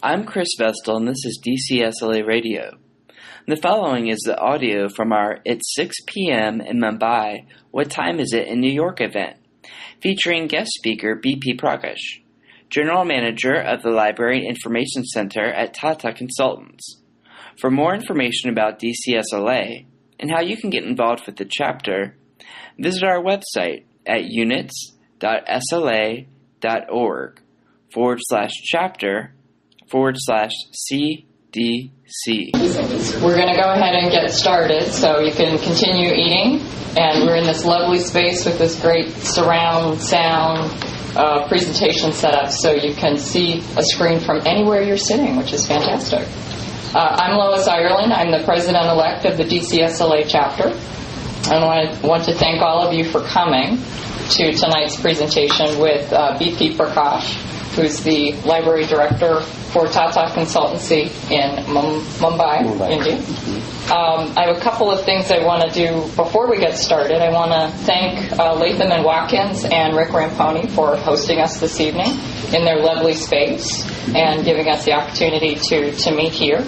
I'm Chris Vestal, and this is DCSLA Radio. The following is the audio from our It's 6 p.m. in Mumbai, What Time Is It in New York event, featuring guest speaker BP Prakash, General Manager of the Library Information Center at Tata Consultants. For more information about DCSLA and how you can get involved with the chapter, visit our website at units.sla.org/chapter/CDC. We're going to go ahead and get started, so you can continue eating. And we're in this lovely space with this great surround sound presentation setup, so you can see a screen from anywhere you're sitting, which is fantastic. I'm Lois Ireland. I'm the president-elect of the DCSLA chapter. And I want to thank all of you for coming to tonight's presentation with BP Prakash, who's the library director for Tata Consultancy in Mumbai, India. I have a couple of things I want to do before we get started. I want to thank Latham and Watkins and Rick Ramponi for hosting us this evening in their lovely space and giving us the opportunity to meet here.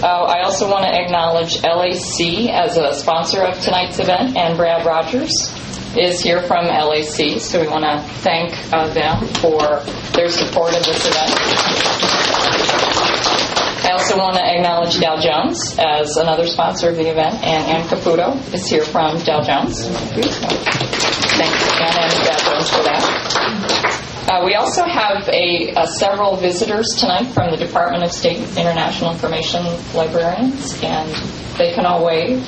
I also want to acknowledge LAC as a sponsor of tonight's event, and Brad Rogers is here from LAC, so we want to thank them for their support of this event. I also want to acknowledge Dow Jones as another sponsor of the event, and Ann Caputo is here from Dow Jones. Thanks, Ann and Dow Jones, for that. We also have several visitors tonight from the Department of State International Information Librarians, and they can all wave.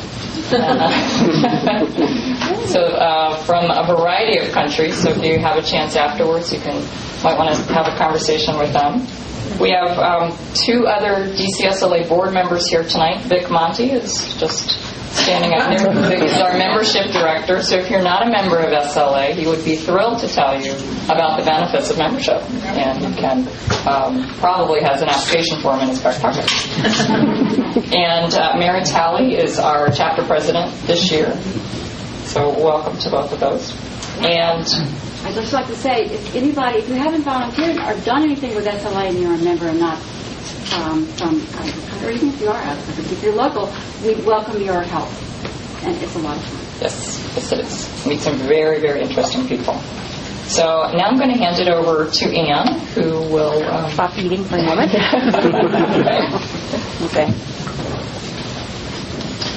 From a variety of countries, so if you have a chance afterwards, might want to have a conversation with them. We have two other DCSLA board members here tonight. Vic Monty is just standing up there. Vic is our membership director, so if you're not a member of SLA, he would be thrilled to tell you about the benefits of membership, and you can probably has an application form in his back pocket. And Mary Talley is our chapter president this year, so welcome to both of those. And I'd just like to say, if you haven't volunteered or done anything with SLA and you're a member and not or even if you are out of country, if you're local, we'd welcome your help. And it's a lot of fun. Yes, it is. Meet some very, very interesting people. So now I'm going to hand it over to Ann, who will stop eating for a moment. Okay.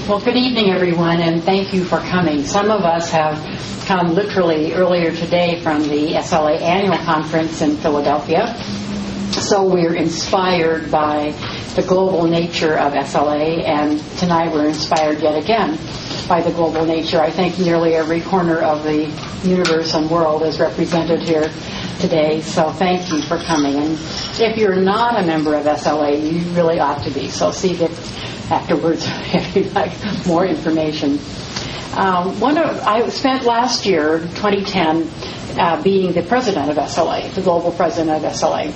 Well, good evening, everyone, and thank you for coming. Some of us have come literally earlier today from the SLA annual conference in Philadelphia. So we're inspired by the global nature of SLA, and tonight we're inspired yet again by the global nature. I think nearly every corner of the universe and world is represented here today, so thank you for coming. And if you're not a member of SLA, you really ought to be, so see it afterwards if you'd like more information. I spent last year, 2010, being the president of SLA, the global president of SLA.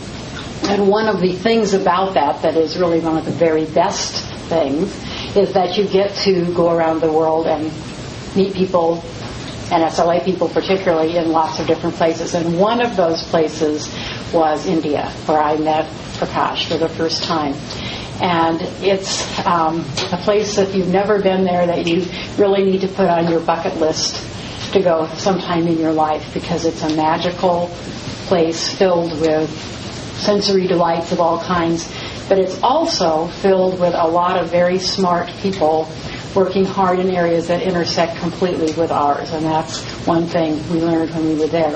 And one of the things about that is really one of the very best things, is that you get to go around the world and meet people, and SLA people particularly, in lots of different places. And one of those places was India, where I met Prakash for the first time. And it's a place, if you've never been there, that you really need to put on your bucket list to go sometime in your life, because it's a magical place filled with sensory delights of all kinds, but it's also filled with a lot of very smart people working hard in areas that intersect completely with ours, and that's one thing we learned when we were there.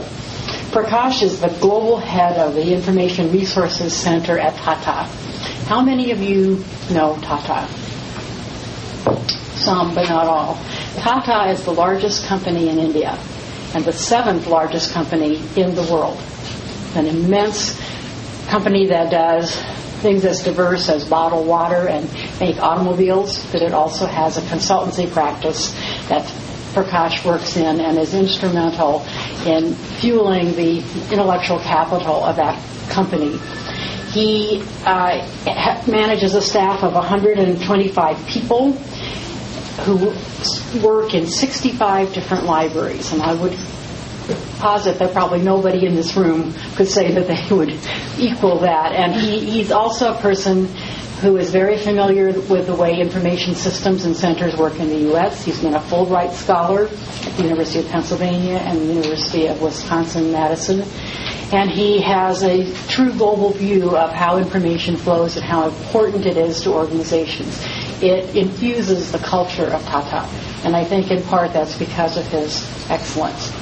Prakash is the global head of the Information Resources Center at Tata. How many of you know Tata? Some, but not all. Tata is the largest company in India and the 7th largest company in the world. An immense company that does things as diverse as bottle water and make automobiles, but it also has a consultancy practice that Prakash works in and is instrumental in fueling the intellectual capital of that company. He manages a staff of 125 people who work in 65 different libraries, and I would posit that probably nobody in this room could say that they would equal that. And he's also a person who is very familiar with the way information systems and centers work in the U.S. He's been a Fulbright scholar at the University of Pennsylvania and the University of Wisconsin-Madison. And he has a true global view of how information flows and how important it is to organizations. It infuses the culture of Tata. And I think in part that's because of his excellence.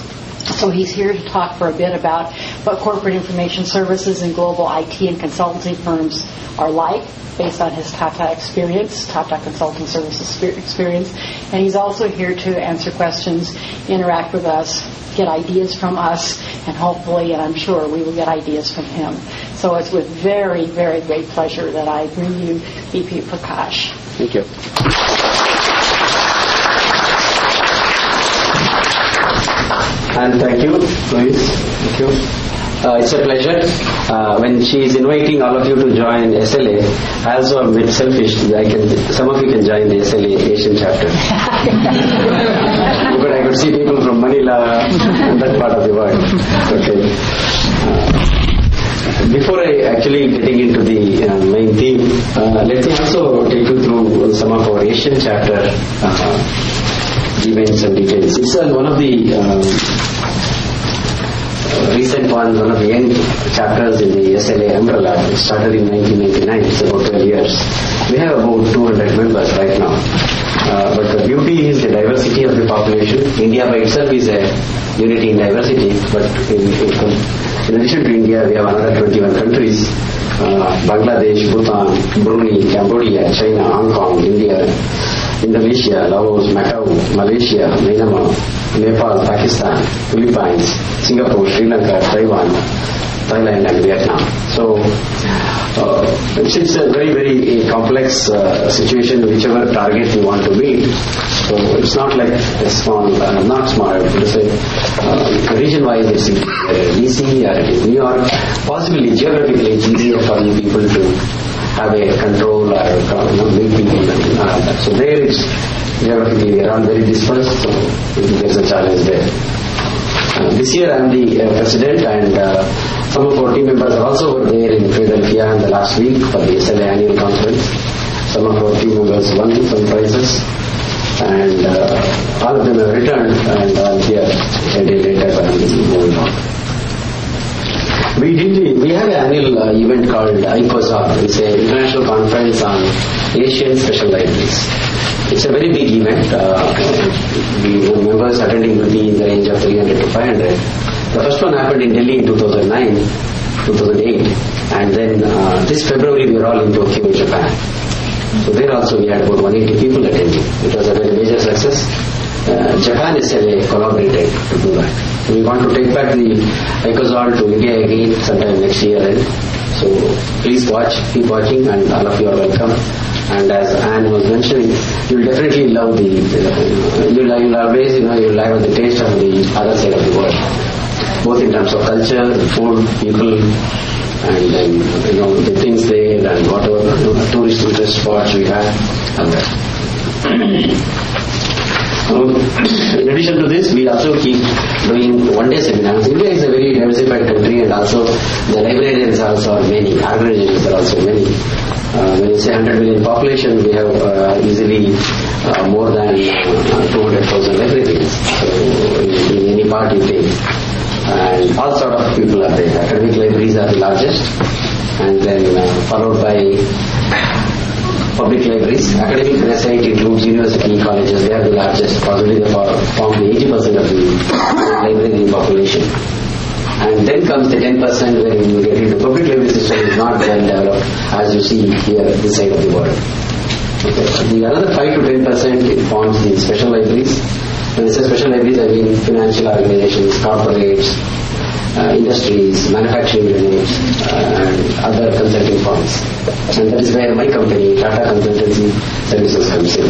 So he's here to talk for a bit about what corporate information services and global IT and consultancy firms are like, based on his Tata experience, Tata Consulting Services experience. And he's also here to answer questions, interact with us, get ideas from us, and hopefully, and I'm sure, we will get ideas from him. So it's with very, very great pleasure that I bring you VP Prakash. Thank you. And thank you, Louise. Thank you. It's a pleasure. When she is inviting all of you to join SLA, I also am a bit selfish. Some of you can join the SLA Asian chapter. But I could see people from Manila and that part of the world. Okay. Before I actually getting into the main theme, let me also take you through some of our Asian chapter events and details. It's one of the recent one of the end chapters in the SLA umbrella. It started in 1999, it's about 12 years. We have about 200 members right now. But the beauty is the diversity of the population. India by itself is a unity in diversity, but in addition to India, we have another 21 countries. Bangladesh, Bhutan, Brunei, Cambodia, China, Hong Kong, India, Indonesia, Laos, Macau, Malaysia, Myanmar, Nepal, Pakistan, Philippines, Singapore, Sri Lanka, Taiwan, Thailand and Vietnam. So it's a very, very complex situation, whichever target you want to meet. So it's not like a small, not small, I would say, region-wise it's DC or it is New York. Possibly geographically it's easier for you people to have a control or meet people and that. So there it's geographically we are all very dispersed, so there's a challenge there. This year I am the president, and some of our team members are also over there in Philadelphia in the last week for the SLA annual conference. Some of our team members won some prizes, and all of them have returned, and I'm here a day later and moving on. We have an annual event called ICOSOC. It's an international conference on Asian special libraries. It's a very big event. The members attending will be in the range of 300 to 500. The first one happened in Delhi in 2009, 2008, and then this February we were all in Tokyo, Japan. So there also we had about 180 people attending. It was a very major success. Japan is collaborated to do that. We want to take back the ICOSOC to India again sometime next year. So please watch, keep watching, and all of you are welcome. And as Anne was mentioning, you'll definitely love you'll always, you'll have the taste of the other side of the world, both in terms of culture, food, people, and then, the things there and whatever, tourist interest spots we have, and that. In addition to this, we also keep doing one-day seminars. India is a very diversified country, and also the librarians also are many, organizations are also many. When you say 100 million population, we have easily more than 200,000 librarians. So in any part you take. And all sort of people are there. Academic libraries are the largest, and then followed by public libraries. Academic side includes university colleges. They are the largest, possibly they form the 80% of the library population. And then comes the 10% where you get into public library system is not well developed, as you see here this side of the world. Okay. The another 5 to 10% it forms the special libraries. When I say special libraries, I mean financial organizations, corporates, industries, manufacturing units, and other consulting firms. And that is where my company, Tata Consultancy Services, comes in.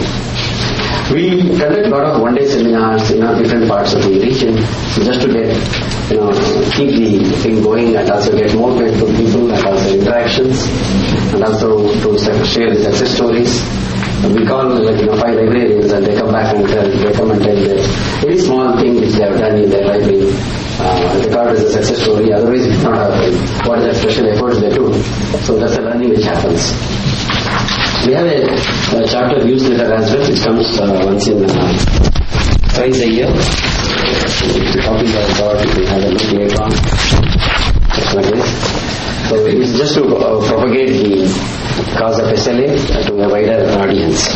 We conduct a lot of one-day seminars in different parts of the region, just to get, keep the thing going, and also get more people and also interactions, and also to share the success stories. We call 5 librarians, and they come back and tell that any small thing which they have done in their library success story. Otherwise, we don't have what is the special efforts they do. So that's the learning which happens. We have a charter newsletter as well, which comes once in twice a year. The copies are got, if we have a look later on. Like this. So it's just to propagate the cause of SLA to a wider audience.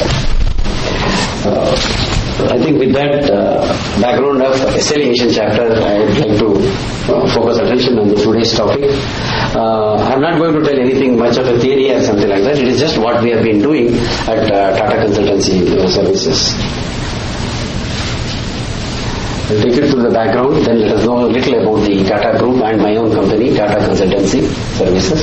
I think with that background of SLA Asian chapter, I would like to focus attention on today's topic. I'm not going to tell anything much of a theory or something like that. It is just what we have been doing at Tata Consultancy Services. I'll take it to the background, then let us know a little about the Tata Group and my own company, Tata Consultancy Services.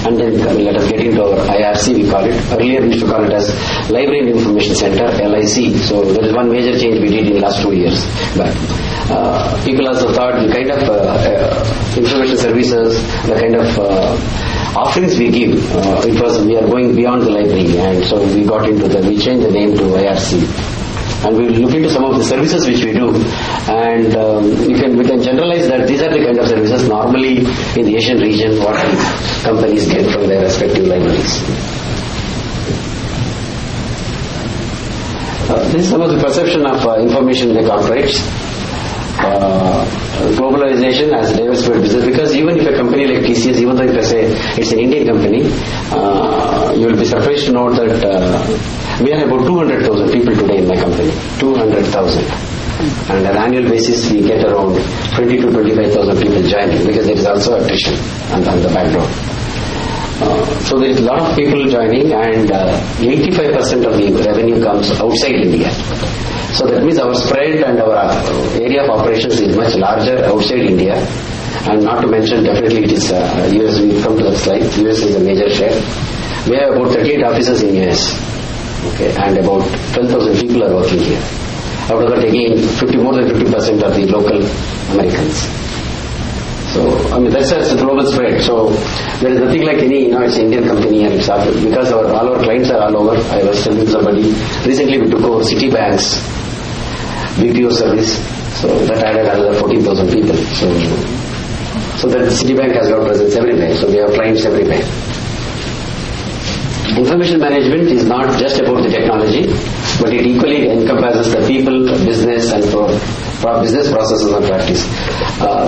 And then let us get into our IRC, we call it. Earlier we used to call it as Library and Information Center, LIC. So there is one major change we did in the last 2 years. But people also thought the kind of information services, the kind of offerings we give, we are going beyond the library, and so we changed the name to IRC. And we will look into some of the services which we do, and we can generalize that these are the kind of services normally in the Asian region what companies get from their respective libraries. This is some of the perception of information in the corporates. Globalization as diversified business, because even if a company like TCS, even though if I say it's an Indian company, you will be surprised to know that we are about 200,000 people today in my company. 200,000. And on an annual basis we get around 20 to 25,000 people joining, because there is also attrition on the background. So there is a lot of people joining, and 85% of the revenue comes outside India. So that means our spread and our area of operations is much larger outside India. And not to mention, definitely it is US. We come to that slide. US is a major share. We have about 38 offices in US. Okay, and about 12,000 people are working here. Out of that, again, more than 50% are the local Americans. So, I mean, that's a global spread. So, there is nothing like any, it's an Indian company, and it's because all our clients are all over. I was telling somebody, recently we took over Citibank's BPO service. So, that added another 14,000 people. So that Citibank has got presence everywhere. So, we have clients everywhere. Information management is not just about the technology, but it equally encompasses the people, business, and business processes and practice.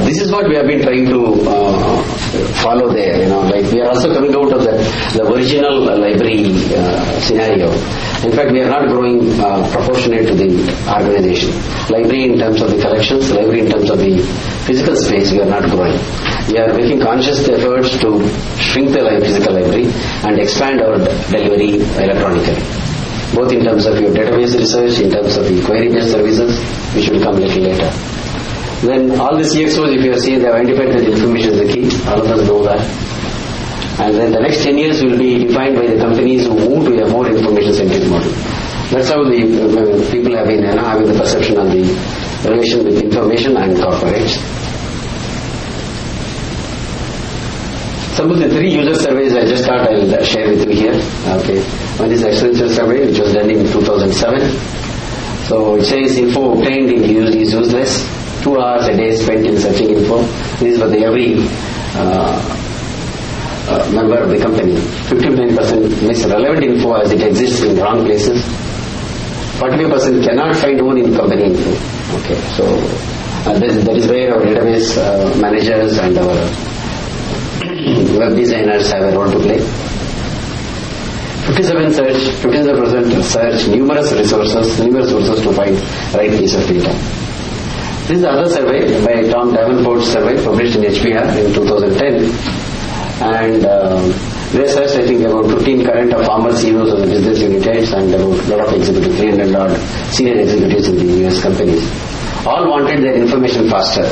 This is what we have been trying to follow there. Like we are also coming out of the original library scenario. In fact, we are not growing proportionate to the organization. Library in terms of the collections, library in terms of the physical space, we are not growing. We are making conscious efforts to shrink the physical library and expand our delivery electronically, both in terms of your database research, in terms of the query-based services, which will come a little later. Then all the CXOs, if you have seen, they have identified that information is the key. All of us know that. And then the next 10 years will be defined by the companies who move to a more information-centric model. That's how the people have been having the perception on the relation with information and corporates. Some of the 3 user surveys I just thought I'll share with you here. Okay. One is the Accenture survey, which was done in 2007. So it says info obtained in use is useless. 2 hours a day spent in searching info. This is for every member of the company. 59% miss relevant info as it exists in wrong places. 45% cannot find own in company info. Okay. So that is where our database managers and our web designers have a role to play. 57% search numerous sources to find right piece of data. This is the other survey by Tom Davenport's survey published in HBR in 2010, and they searched I think about 15 current or former CEOs of the business unit heads and about a lot of executives, 300 odd senior executives in the US companies. All wanted their information faster.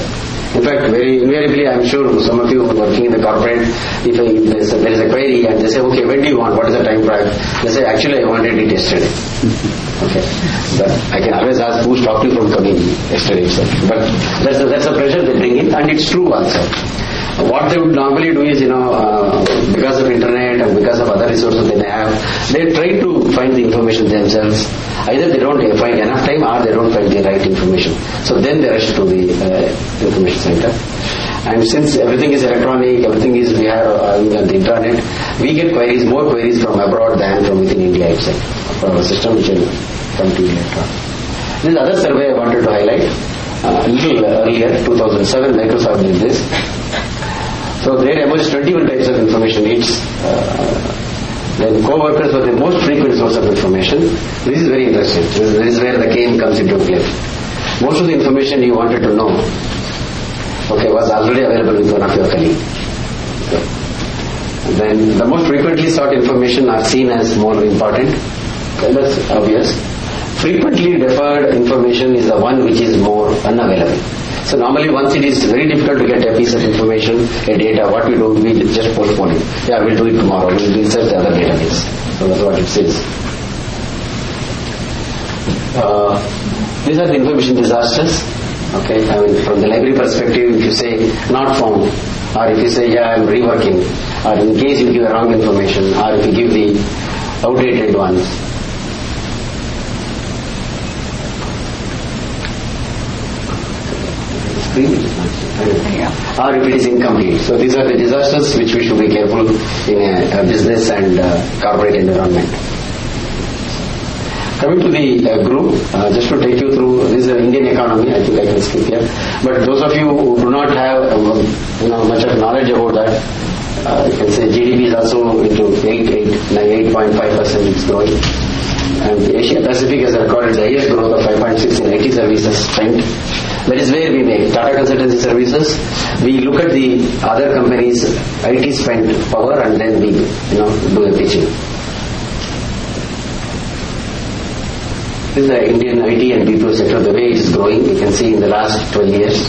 In fact, very invariably, I'm sure some of you working in the corporate, if there is a query and they say, okay, when do you want? What is the time frame? They say, actually, I wanted it yesterday. Okay. But I can always ask who stopped you from coming yesterday itself. But that's the pressure they bring in, and it's true also. What they would normally do is, because of internet and because of other resources they may have, they try to find the information themselves. Either they don't find enough time or they don't find the right information. So then they rush to the information center. And since everything is electronic, everything is we have on the internet, we get more queries from abroad than from within India itself. For our system, which will come to you later on. This is other survey I wanted to highlight. A little earlier, 2007, Microsoft did this. So there emerged 21 types of information needs. Then co-workers were the most frequent source of information. This is very interesting. This is where the game comes into play. Most of the information you wanted to know, was already available with one of your colleagues. Then the most frequently sought information are seen as more important. That's obvious. Frequently deferred information is the one which is more unavailable. So normally once it is very difficult to get a piece of information, a data, what we do, we just postpone it. Yeah, we'll do it tomorrow. We'll research the other database. So that's what it says. These are the information disasters. From the library perspective, if you say not found, or if you say I'm reworking, or in case you give wrong information, or if you give the outdated ones. Or if it is incomplete. So these are the disasters which we should be careful in a business and corporate environment. Coming to the group, just to take you through, this is an Indian economy, I think I can skip here. But those of you who do not have much of knowledge about that, you can say GDP is also into 8.5% it's growing. And Asia Pacific has recorded the highest growth of 5.6 in IT services spent. That is where we make Tata Consultancy services. We look at the other companies' IT spent power and then we do a pitching. This is the Indian IT and BPO sector, the way it is growing, you can see in the last 12 years.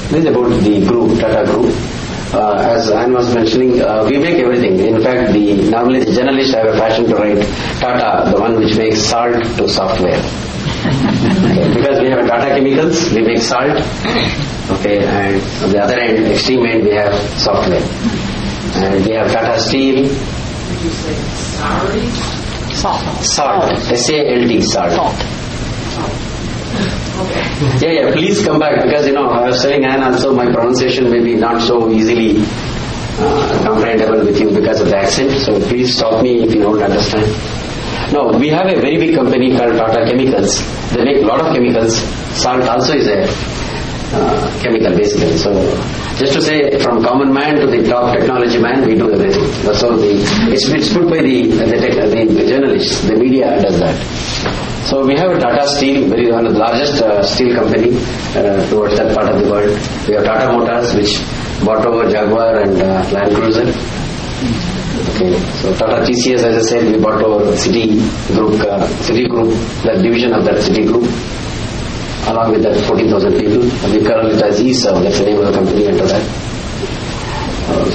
This is about the group, Tata Group. As Anne was mentioning, we make everything. In fact, normally the journalists have a fashion to write Tata, the one which makes salt to software. Because we have Tata Chemicals, we make salt. And on the other end, extreme end, we have software. And we have Tata Steel. Did you say sorry? Salt. S-A-L-T, salt. Okay. Yeah, please come back because I was telling Anne also my pronunciation may be not so easily comprehensible with you because of the accent. So please stop me if you don't understand. No, we have a very big company called Tata Chemicals. They make a lot of chemicals. Salt also is a chemical basically. So just to say, from common man to the top technology man, we do everything. That's all. It's put by the journalists. The media does that. So we have Tata Steel, one of the largest steel company towards that part of the world. We have Tata Motors, which bought over Jaguar and Land Cruiser. So Tata TCS, as I said, we bought over City Group, the division of that City Group, along with that 14,000 people. We call it as ESA, that's the name of the company under that.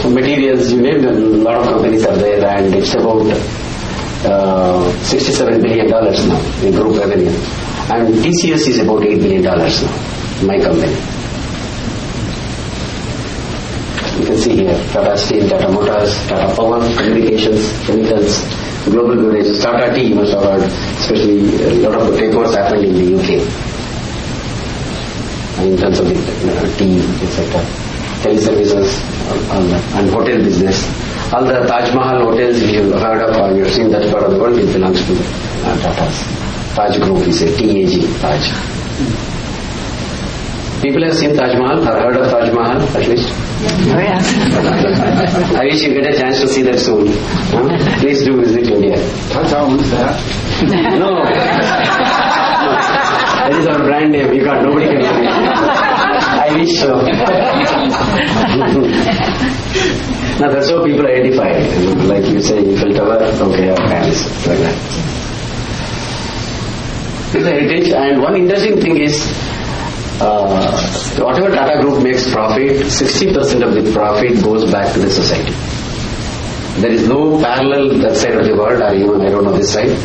So materials, you name them, a lot of companies are there, and it's about $67 billion now in group revenue. And TCS is about $8 billion now, my company. You can see here, Tata Steel, Tata Motors, Tata Power, Communications, Chemicals, Global Beverages, Tata Tea, you must have heard, especially a lot of the takeovers happened in the UK. In terms of the tea, etc. Teleservices, and hotel business. All the Taj Mahal hotels you have heard of or you have seen that part of the world, it belongs to Tata's. Taj Group is a TAG, Taj. People have seen Taj Mahal or heard of Taj Mahal at least? Oh, yeah. I wish you get a chance to see that soon. Please do visit India. Taj owns that. No. That is our brand name. You got nobody can see it. I wish so. Now that's how people identify it. Like you say, Eiffel Tower, okay, Paris, like that. This is heritage, and one interesting thing is, whatever Tata Group makes profit, 60% of the profit goes back to the society. There is no parallel that side of the world, or even I don't know this side.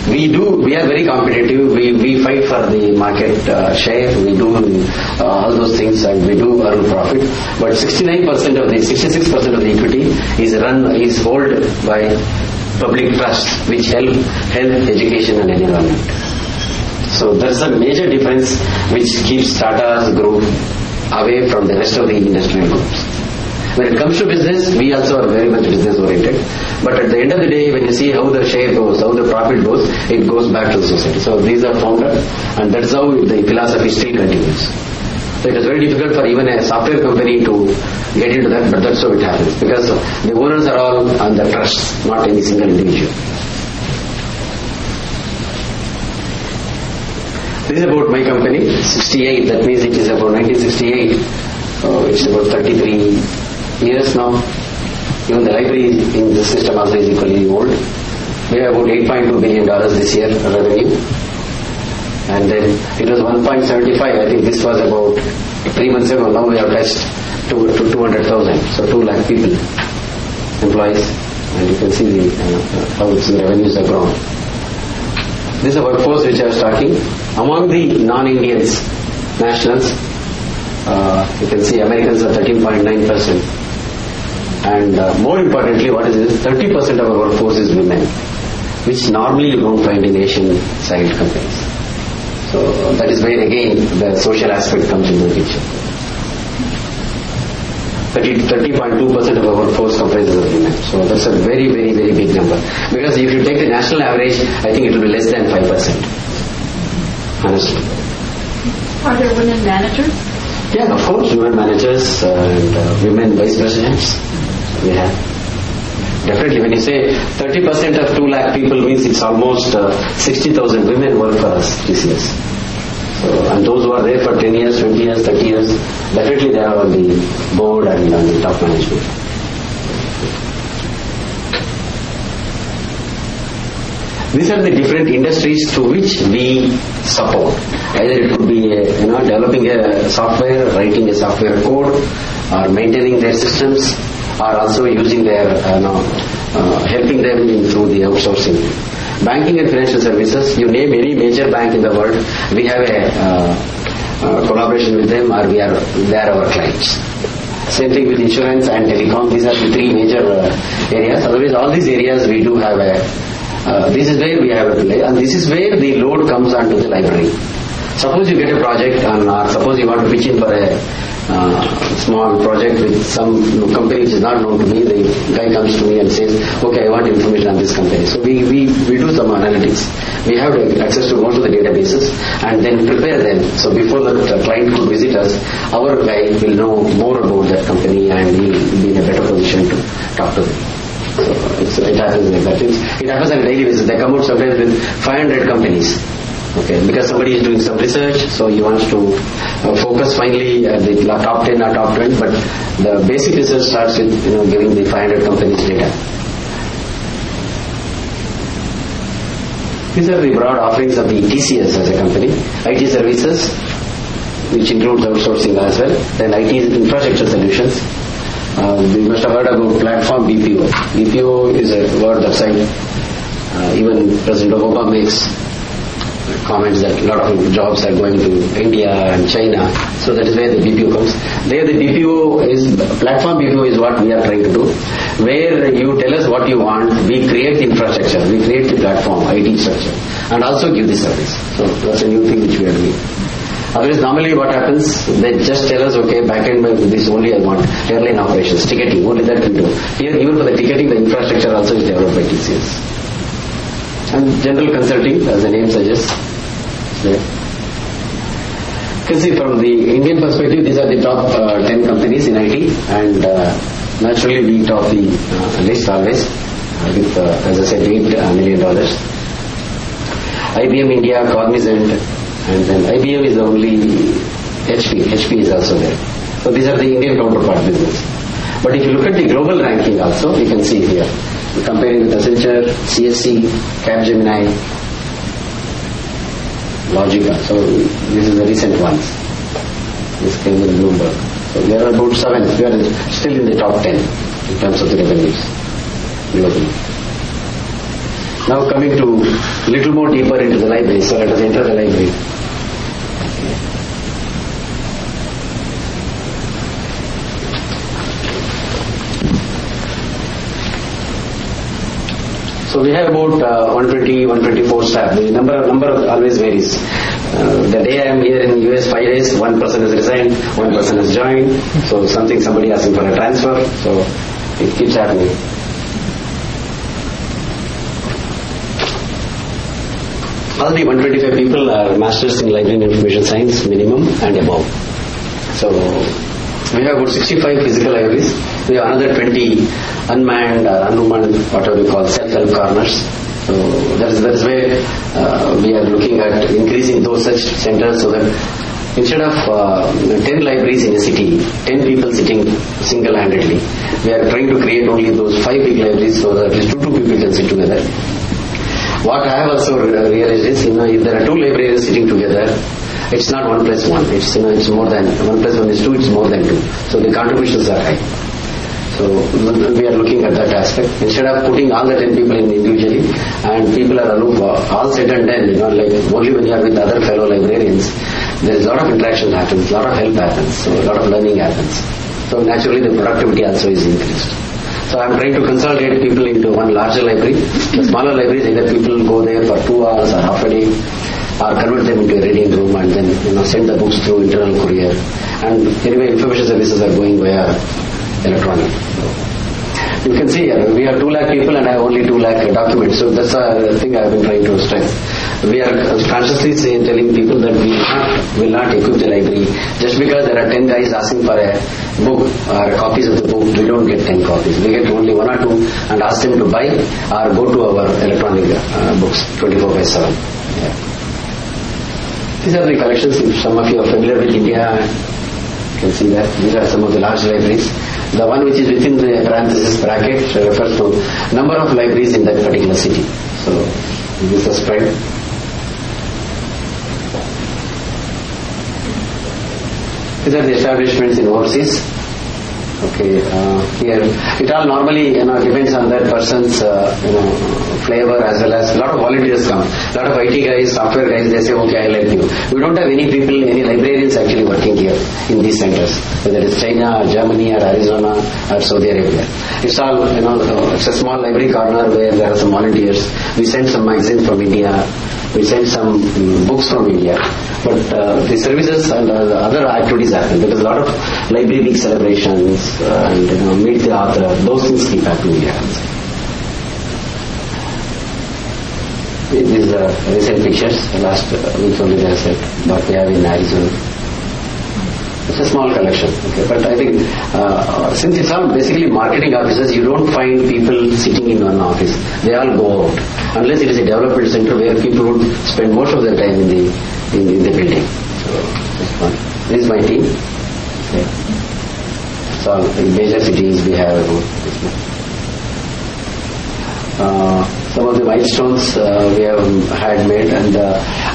We are very competitive, we fight for the market share, we do all those things and we do earn profit, but 66% of the equity is held by public trust, which help health, education and environment. So that's a major difference which keeps Tata's group away from the rest of the industrial groups. When it comes to business, we also are very much business oriented. But at the end of the day, when you see how the share goes, how the profit goes, it goes back to the society. So these are founded, and that's how the philosophy still continues. So it is very difficult for even a software company to get into that, but that's how it happens. Because the owners are all on the trust, not any single individual. This is about my company, 68, that means it is about 1968. It's about 33 years now. Even the library in the system also is equally old. We have about $8.2 billion this year revenue. And then it was 1.75. I think this was about 3 months ago. Now we have touched to 200,000. So 2 lakh people, employees. And you can see how the revenues have grown. This is a workforce which I was talking. Among the non-Indians, nationals, you can see Americans are 13.9%. And more importantly, what is this? 30% of our workforce is women, which normally you don't find in Asian side companies. So that is where again the social aspect comes into the picture. 30.2% of our workforce comprises of women. So that's a very, very, very big number. Because if you take the national average, I think it will be less than 5%. Honestly. Are there women managers? Yeah, of course, women managers and women vice presidents. We have. Definitely, when you say 30% of 2 lakh people means it's almost 60,000 women work for us this year. So, and those who are there for 10 years, 20 years, 30 years, definitely they are on the board and on the top management. These are the different industries to which we support. Either it could be developing a software, writing a software code, or maintaining their systems, or also using their helping them through the outsourcing. Banking and financial services, you name any major bank in the world, we have a collaboration with them, or they are our clients. Same thing with insurance and telecom. These are the 3 major areas. Otherwise, all these areas we do have this is where we have a play, and this is where the load comes onto the library. Suppose you get a project, or suppose you want to pitch in for a small project with some company which is not known to me. The guy comes to me and says, okay, I want information on this company. So we do some analytics. We have access to most of the databases and then prepare them. So before the client could visit us, our guy will know more about that company and he will be in a better position to talk to them. So it happens like that. It happens on a daily basis. They come out sometimes with 500 companies. Okay, because somebody is doing some research, so he wants to focus finally at the top 10 or top 20, but the basic research starts with giving the 500 companies data. These are the broad offerings of the TCS as a company. IT services, which includes outsourcing as well. Then IT infrastructure solutions. You must have heard about platform BPO. BPO is a word outside. Even President Obama makes comments that a lot of jobs are going to India and China. So that is where the BPO comes. There the BPO is, platform BPO is what we are trying to do. Where you tell us what you want, we create the infrastructure, we create the platform, IT structure, and also give the service. So that's a new thing which we are doing. Otherwise, normally what happens, they just tell us, okay, back-end, this only I want, airline operations, ticketing, only that we do. Here, even for the ticketing, the infrastructure also is developed by TCS. And general consulting, as the name suggests, there. You can see from the Indian perspective, these are the top 10 companies in IT, and naturally we top the list always, with, as I said, $8 million. IBM India, Cognizant, and then IBM is the only HP is also there. So these are the Indian counterpart business. But if you look at the global ranking also, you can see here, comparing with Accenture, CSC, Capgemini, Logica. So this is the recent ones. This came in Bloomberg. So we are about 7. We are still in the top 10 in terms of the revenues globally. Now coming to a little more deeper into the library. So let us enter the library. So we have about 120, 124 staff. The number always varies. The day I am here in US 5 days, one person has resigned, one person has joined. So somebody asking for a transfer. So it keeps happening. All the 125 people are masters in library and information science minimum and above. So we have about 65 physical libraries. We have another 20 unmanned or unmanned, whatever we call self-help corners. So that is where we are looking at increasing those such centers, so that instead of 10 libraries in a city, 10 people sitting single-handedly, we are trying to create only those 5 big libraries so that at least two people can sit together. What I have also realized is, if there are 2 librarians sitting together, it's not 1 plus 1. It's more than 1 plus 1 is 2. It's more than 2. So the contributions are high. So we are looking at that aspect. Instead of putting all the 10 people in individually, and people are aloof, all said and done, like only when you are with other fellow librarians, there is a lot of interaction happens, a lot of help happens, so a lot of learning happens. So naturally the productivity also is increased. So I am trying to consolidate people into one larger library. The smaller libraries, either people go there for 2 hours or half a day, or convert them into a reading room and then send the books through internal courier. And anyway, information services are going via electronic. So you can see we have 2 lakh people and I have only 2 lakh documents. So that's the thing I have been trying to stress. We are consciously telling people that we will not equip the library. Just because there are 10 guys asking for a book or copies of the book, we don't get 10 copies. We get only 1 or 2 and ask them to buy or go to our electronic books 24/7. Yeah. These are the collections. If some of you are familiar with India, you can see that. These are some of the large libraries. The one which is within the parenthesis bracket refers to number of libraries in that particular city. So this is the spread. These are the establishments in overseas. Okay, here it all normally depends on that person's flavor, as well as a lot of volunteers come. A lot of IT guys, software guys, they say, okay, I'll help you. We don't have any people, any librarians actually working here in these centers, whether it's China or Germany or Arizona or Saudi Arabia. It's all it's a small library corner where there are some volunteers. We send some magazines from India. We send some books from India. But the services and the other activities happen because a lot of library week celebrations and meet the author, those things keep happening here. These are recent pictures. Last week only they said what we have in Arizona. It's a small collection, okay. But I think since it's all basically marketing offices, you don't find people sitting in one office. They all go out, unless it is a development center where people would spend most of their time in the building. So this is my team. Okay. So in major cities we have about this much. Some of the milestones we have had made, and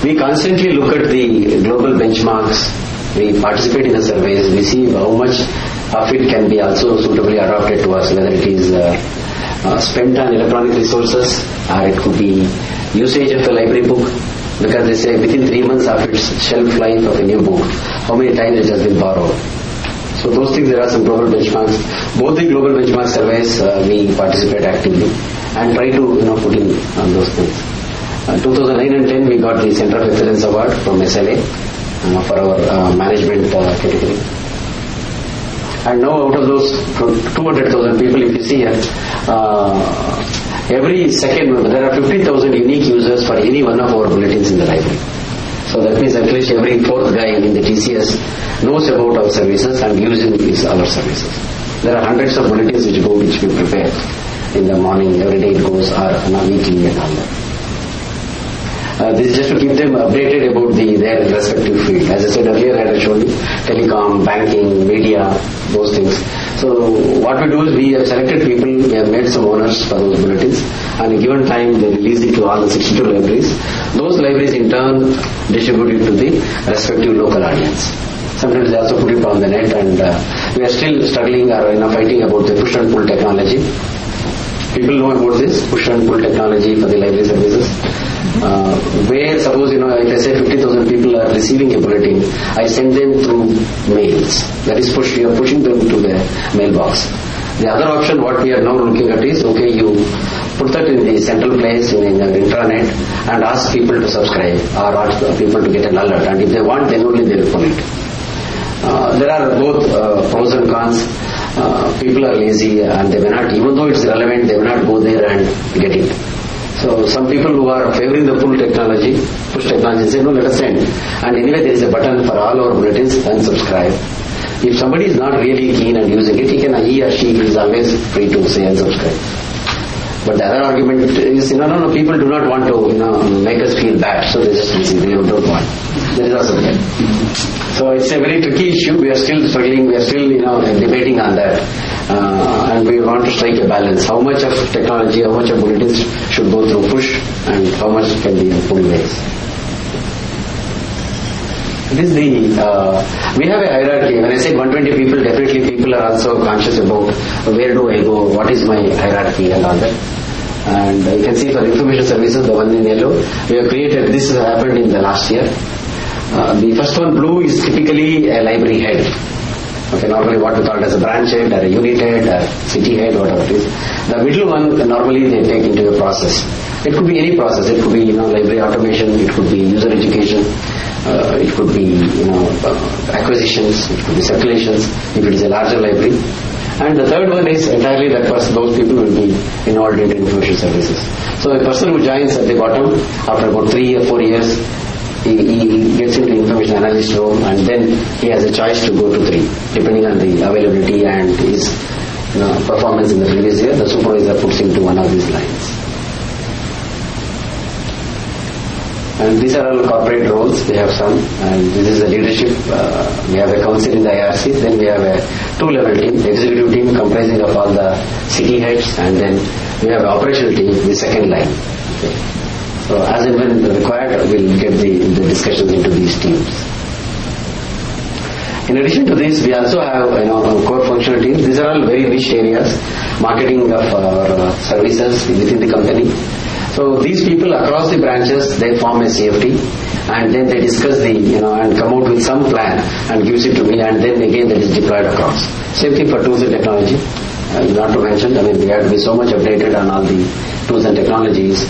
we constantly look at the global benchmarks. We participate in the surveys. We see how much of it can be also suitably adopted to us, whether it is spent on electronic resources or it could be usage of a library book, because they say within 3 months of its shelf life of a new book, how many times it has been borrowed. So those things, there are some global benchmarks. Both the global benchmark surveys we participate actively and try to put in on those things. 2009 and 10 we got the Center of Excellence Award from SLA for our management category. And now out of those 200,000 people, if you see here, every second there are 50,000 unique users for any one of our bulletins in the library. So that means at least every 4th guy in the TCS knows about our services and uses our services. There are hundreds of bulletins which we prepare in the morning, every day it goes, or weekly and all that. This is just to keep them updated about their respective field. As I said earlier, I had shown you telecom, banking, media, those things. So what we do is we have selected people, we have made some owners for those bulletins, and a given time they release it to all the 62 libraries. Those libraries in turn distribute it to the respective local audience. Sometimes they also put it on the net, and we are still struggling or fighting about the push and pull technology. People know about this push and pull technology for the library services. Where suppose if I say 50,000 people are receiving a bulletin, I send them through mails. That is you are pushing them to the mailbox. The other option what we are now looking at is, okay, you put that in the central place in the intranet and ask people to subscribe or ask people to get an alert, and if they want, then only they will pull it. There are both pros and cons. People are lazy and they may not, even though it's relevant, they may not go there and get it. So some people who are favoring the push technology say, no, let us send. And anyway, there is a button for all our bulletins, and subscribe. If somebody is not really keen and using it, he or she is always free to say and subscribe. But the other argument is, no, people do not want to, make us feel bad, so they just listen, they don't want. That is also there. So it's a very tricky issue. We are still struggling, we are still, debating on that. And we want to strike a balance. How much of technology, how much of bulletins should go through push, and how much can be in pull ways. This is we have a hierarchy. When I say 120 people, definitely people are also conscious about where do I go, what is my hierarchy and all that. And you can see for information services, the one in yellow, we have created, this has happened in the last year. The first one, blue, is typically a library head. Okay, normally what we call it as a branch head or a unit head or city head, whatever it is. The middle one, normally they take into a process. It could be any process. It could be, library automation, it could be user education, it could be, acquisitions, it could be circulations, if it is a larger library. And the third one is entirely that person, those people will be involved in information services. So a person who joins at the bottom, after about 3 or 4 years, he gets into information analyst role, and then he has a choice to go to 3, depending on the availability and his performance in the previous year. The supervisor puts him to one of these lines. And these are all corporate roles, we have some, and this is the leadership. We have a council in the IRC, then we have a 2-level team, executive team comprising of all the city heads, and then we have an operational team, the second line. Okay. So as and when required, we'll get the discussions into these teams. In addition to this, we also have core functional teams. These are all very niche areas, marketing of our services within the company. So these people across the branches, they form a CFT, and then they discuss and come out with some plan and gives it to me, and then again that is deployed across. Same thing for tools and technology. Not to mention, we have to be so much updated on all the tools and technologies,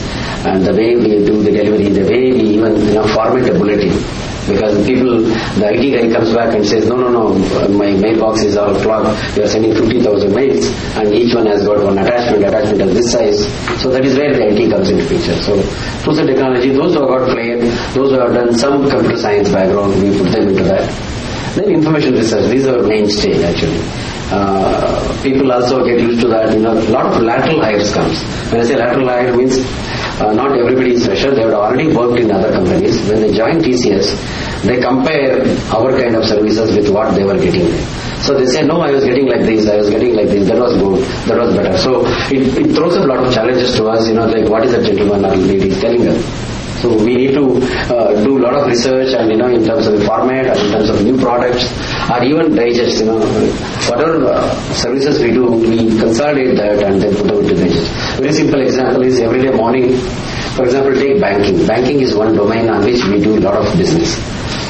and the way we do the delivery, the way we even format a bulletin. Because the IT guy comes back and says, no, my mailbox is all clogged, you are sending 50,000 mails, and each one has got one attachment of this size. So that is where the IT comes into picture. So tools and technology, those who have got played, those who have done some computer science background, we put them into that. Then information research, these are mainstay actually. People also get used to that. A lot of lateral hires comes. When I say lateral hire, means not everybody is fresher. They have already worked in other companies. When they join TCS, they compare our kind of services with what they were getting there. So they say, no, I was getting like this, that was good, that was better. So it throws up a lot of challenges to us, like what is that gentleman or lady telling us. So we need to do a lot of research, and in terms of the format, or in terms of new products, or even digest. Whatever services we do, we consolidate that and then put them into digest. Very simple example is everyday morning. For example, take banking. Banking is one domain on which we do a lot of business.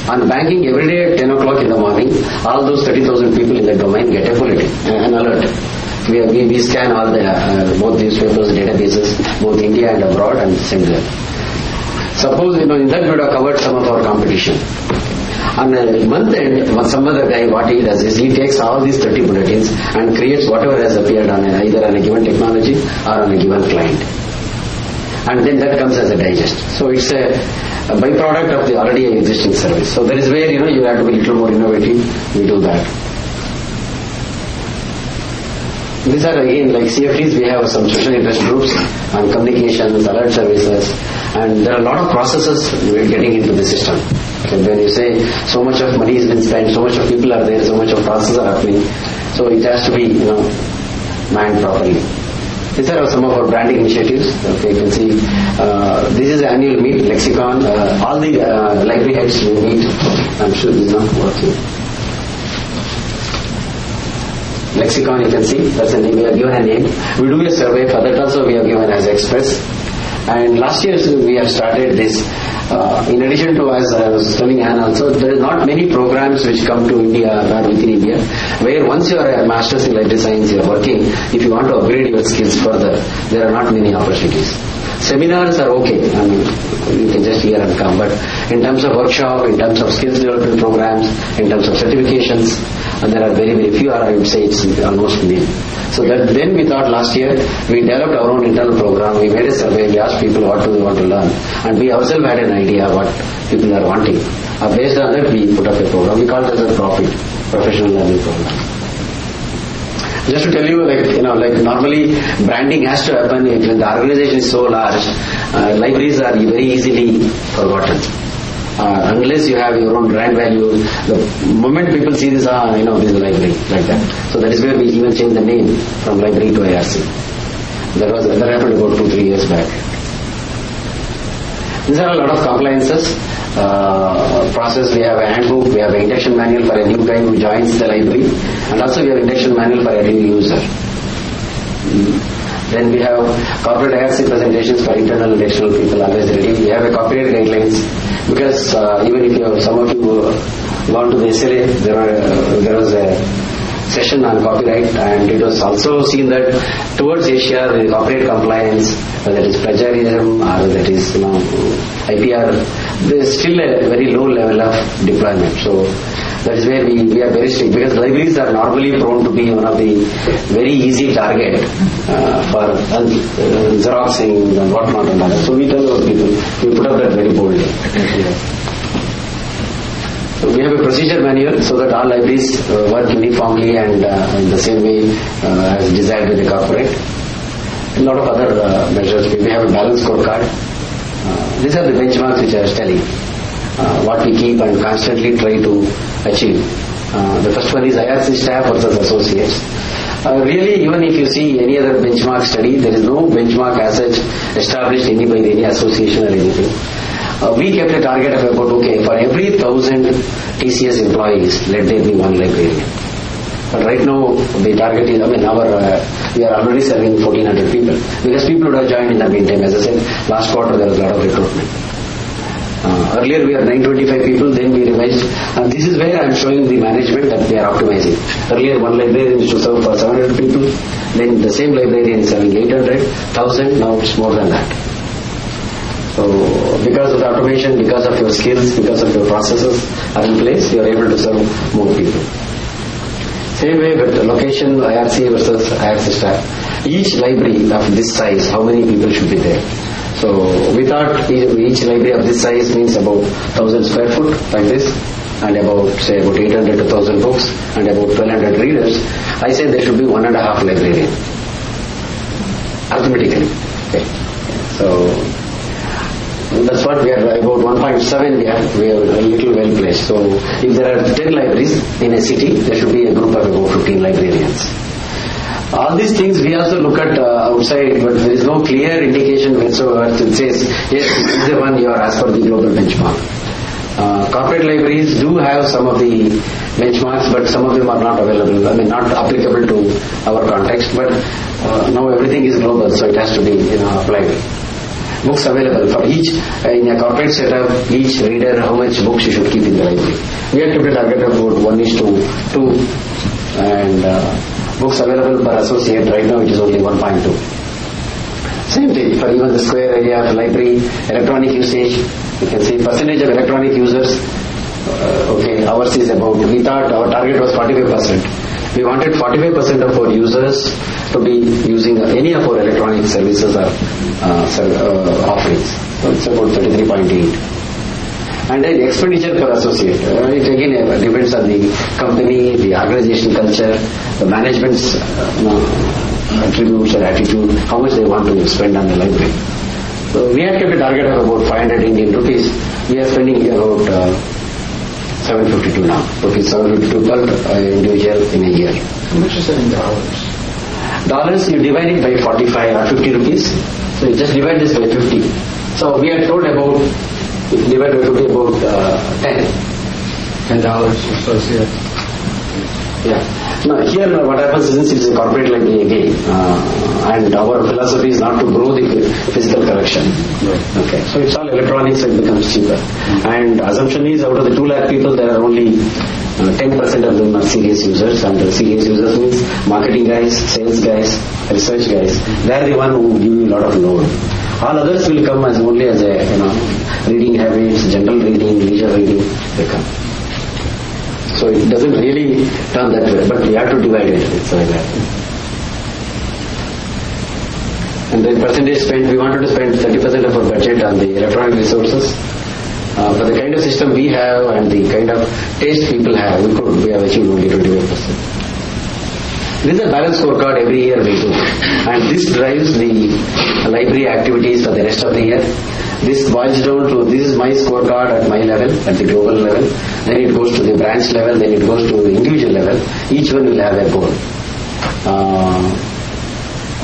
On banking, every day at 10 o'clock in the morning, all those 30,000 people in the domain get a bulletin, an alert. We scan all the both newspapers, databases, both India and abroad, and send them. Suppose, in that we would have covered some of our competition. On a month end, some other guy, what he does is he takes all these 30 bulletins and creates whatever has appeared on either on a given technology or on a given client. And then that comes as a digest. So it's a byproduct of the already existing service. So that is where, you have to be a little more innovative. We do that. These are again like CFTs. We have some special interest groups on communications, alert services, and there are a lot of processes we're getting into the system. Okay, when you say so much of money has been spent, so much of people are there, so much of processes are happening, so it has to be manned properly. These are some of our branding initiatives. Okay, you can see this is the annual meet, lexicon. All the library heads will meet. I'm sure this is not working. Lexicon, you can see, that's a name, we have given a name. We do a survey, for that also we have given as Express. And last year we have started this. In addition to, as I was telling Anne also, there are not many programs which come to India or within India, where once you are a master's in library science, you are working, if you want to upgrade your skills further, there are not many opportunities. Seminars are okay, I mean, you can just hear and come, but in terms of workshop, in terms of skills development programs, in terms of certifications, there are very, very few, or I would say it's almost nil. So that then we thought last year, we developed our own internal program, we made a survey, we asked people what do they want to learn, and we ourselves had an idea what people are wanting. Based on that, we put up a program, we called it as a professional learning program. Just to tell you, like normally branding has to happen when the organization is so large. Libraries are very easily forgotten. Unless you have your own brand value, the moment people see this, this is a library, like that. So that is where we even changed the name from library to IRC. That happened about 2-3 years back. These are a lot of compliances. Process, we have a handbook, we have an induction manual for a new guy who joins the library, and also we have induction manual for a new user. Then we have corporate IRC presentations for internal and external people always ready. We have a copyright guidelines because even if some of you gone to the SLA, there was a session on copyright, and it was also seen that towards Asia, the copyright compliance, whether it is plagiarism or whether it is IPR, there is still a very low level of deployment. So that is where we are very strict, because libraries are normally prone to be one of the very easy target for Xeroxing and whatnot and all that. So we tell our people, we put up that very boldly. So we have a procedure manual so that all libraries work uniformly and in the same way as desired by the corporate. A lot of other measures. We have a balance scorecard. These are the benchmarks which I was telling. What we keep and constantly try to achieve. The first one is IRC staff versus associates. Really, even if you see any other benchmark study, there is no benchmark as such established by any association or anything. We kept a target of about, for every 1,000 TCS employees, let there be one librarian. But right now, the target is, we are already serving 1,400 people. Because people would have joined in the meantime. As I said, last quarter there was a lot of recruitment. Earlier we are 925 people, then we revised. And this is where I am showing the management that we are optimizing. Earlier one librarian used to serve for 700 people, then the same librarian is serving 800, 1,000, now it's more than that. So because of the automation, because of your skills, because of your processes are in place, you are able to serve more people. Same way with location, IRC versus IRC staff. Each library of this size, how many people should be there? So we thought each library of this size means about 1,000 square foot like this, and about 800 to 1,000 books and about 1,200 readers. I said there should be 1.5 librarian. Arithmetically. Okay. So that's what we are about 1.7 we are a little well placed. So if there are 10 libraries in a city, there should be a group of about 15 librarians. All these things we also look at outside, but there is no clear indication whatsoever that says, yes, this is the one you are as per the global benchmark. Corporate libraries do have some of the benchmarks, but some of them are not available, not applicable to our context, but now everything is global, so it has to be applied. Books available for each, in a corporate setup, each reader, how much books you should keep in the library. We have kept a target of about 1:2, and books available per associate, right now it is only 1.2. Same thing for even the square area of the library, electronic usage, you can see percentage of electronic users, ours is about, we thought our target was 45%. We wanted 45% of our users to be using any of our electronic services or offerings. So it's about 33.8. And then expenditure per associate. It again depends on the company, the organization culture, the management's attributes or attitude, how much they want to spend on the library. So we had kept a target of about 500 Indian rupees. We are spending about 752 now. Rupees 752 per individual in a year. How much is that in dollars? Dollars, you divide it by 45 or 50 rupees. So you just divide this by 50. So we are told about, divide by 50 about $10 $10 associate. Yeah. Now, here what happens is it's a corporate library again, and our philosophy is not to grow the physical collection. Okay, so it's all electronic, so it becomes cheaper. And assumption is out of the 2 lakh people, there are only 10% of them are serious users, and serious users means marketing guys, sales guys, research guys. They are the one who give you a lot of load. All others will come as only as a reading habits, general reading, leisure reading. They come. So it doesn't really turn that way, but we have to divide it. It's like that. And then percentage spent, we wanted to spend 30% of our budget on the electronic resources. For the kind of system we have and the kind of taste people have, we have achieved only 25%. This is a balanced scorecard every year we do, and this drives the library activities for the rest of the year. This boils down to, this is my scorecard at my level, at the global level, then it goes to the branch level, then it goes to the individual level. Each one will have a goal.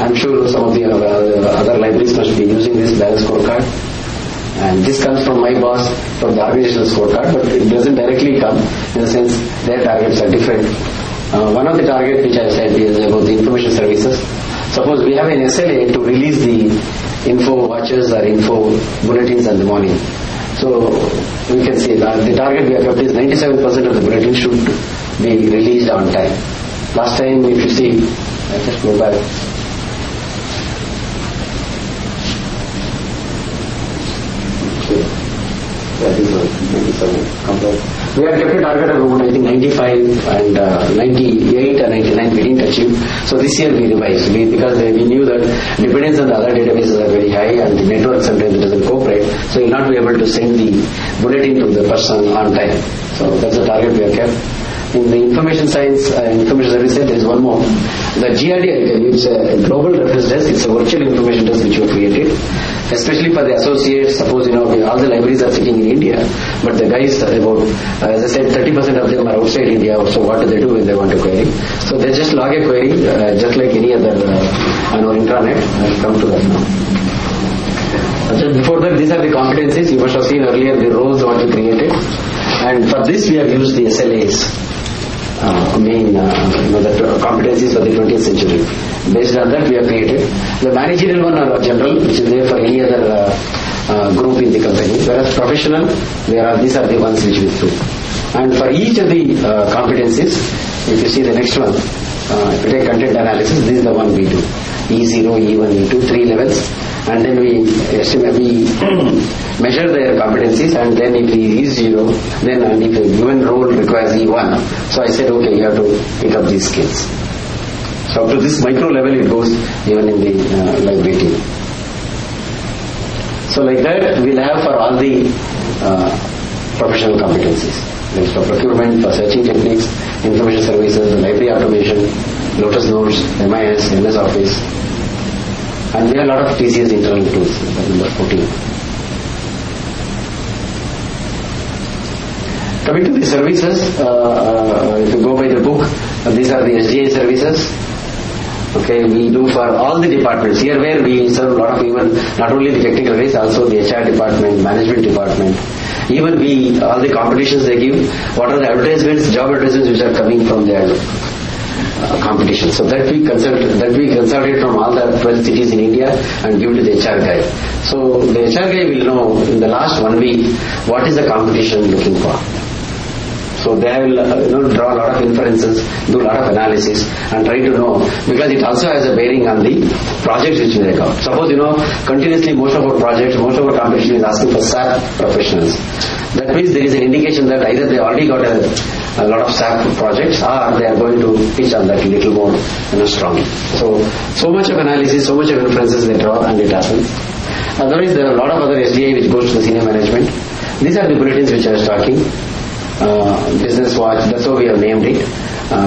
I'm sure some of the other libraries must be using this balanced scorecard. And this comes from my boss, from the organizational scorecard, but it doesn't directly come, in the sense their targets are different. One of the targets which I said is about the information services. Suppose we have an SLA to release the info watches or info bulletins in the morning. So we can see that the target we have kept is 97% of the bulletins should be released on time. Last time, if you see, I'll just go back. That is 97. We had kept a target of about, I think, 95 and 98 and 99 we didn't achieve. So this year we revised because we knew that dependence on the other databases are very high and the network sometimes doesn't cooperate. So you'll not be able to send the bulletin to the person on time. So that's the target we have kept. In the information science, information services, there is one more. The GRD, it's a global reference desk. It's a virtual information desk which we created, especially for the associates. Suppose all the libraries are sitting in India, but the guys about, as I said, 30% of them are outside India. So what do they do when they want to query? So they just log a query, just like any other intranet. I'll come to that now. Before that, these are the competencies. You must have seen earlier the roles what we created, and for this we have used the SLAs. The competencies for the 20th century. Based on that, we have created. The managerial one are general, which is there for any other group in the company. Whereas professional, these are the ones which we do. And for each of the competencies, if you see the next one, if you take content analysis, this is the one we do. E0, E1, E2, 3 levels. And then we measure their competencies, and then if he is 0, then and if a given role requires E1, so I said, okay, you have to pick up these skills. So up to this micro level it goes even in the library team. So like that we'll have for all the professional competencies. Like for procurement, for searching techniques, information services, library automation, Lotus Notes, MIS, MS Office. And there are a lot of TCS internal tools, number 14. Coming to the services, if you go by the book, these are the SGI services. Okay, we do for all the departments. Here where we serve a lot of even, not only the technical guys, also the HR department, management department. Even all the competitions they give, what are the advertisements, job advertisements which are coming from their competition. So that we consulted from all the 12 cities in India and give to the HR guy. So the HR guy will know in the last 1 week what is the competition looking for. So they will draw a lot of inferences, do a lot of analysis and try to know, because it also has a bearing on the projects which they got. Suppose continuously most of our projects, most of our competition is asking for SAP professionals. That means there is an indication that either they already got a lot of SAP projects or they are going to pitch on that a little more strongly. So much of analysis, so much of inferences they draw and it happens. Otherwise there are a lot of other SDI which goes to the senior management. These are the bulletins which I was talking. Business Watch, that's how we have named it.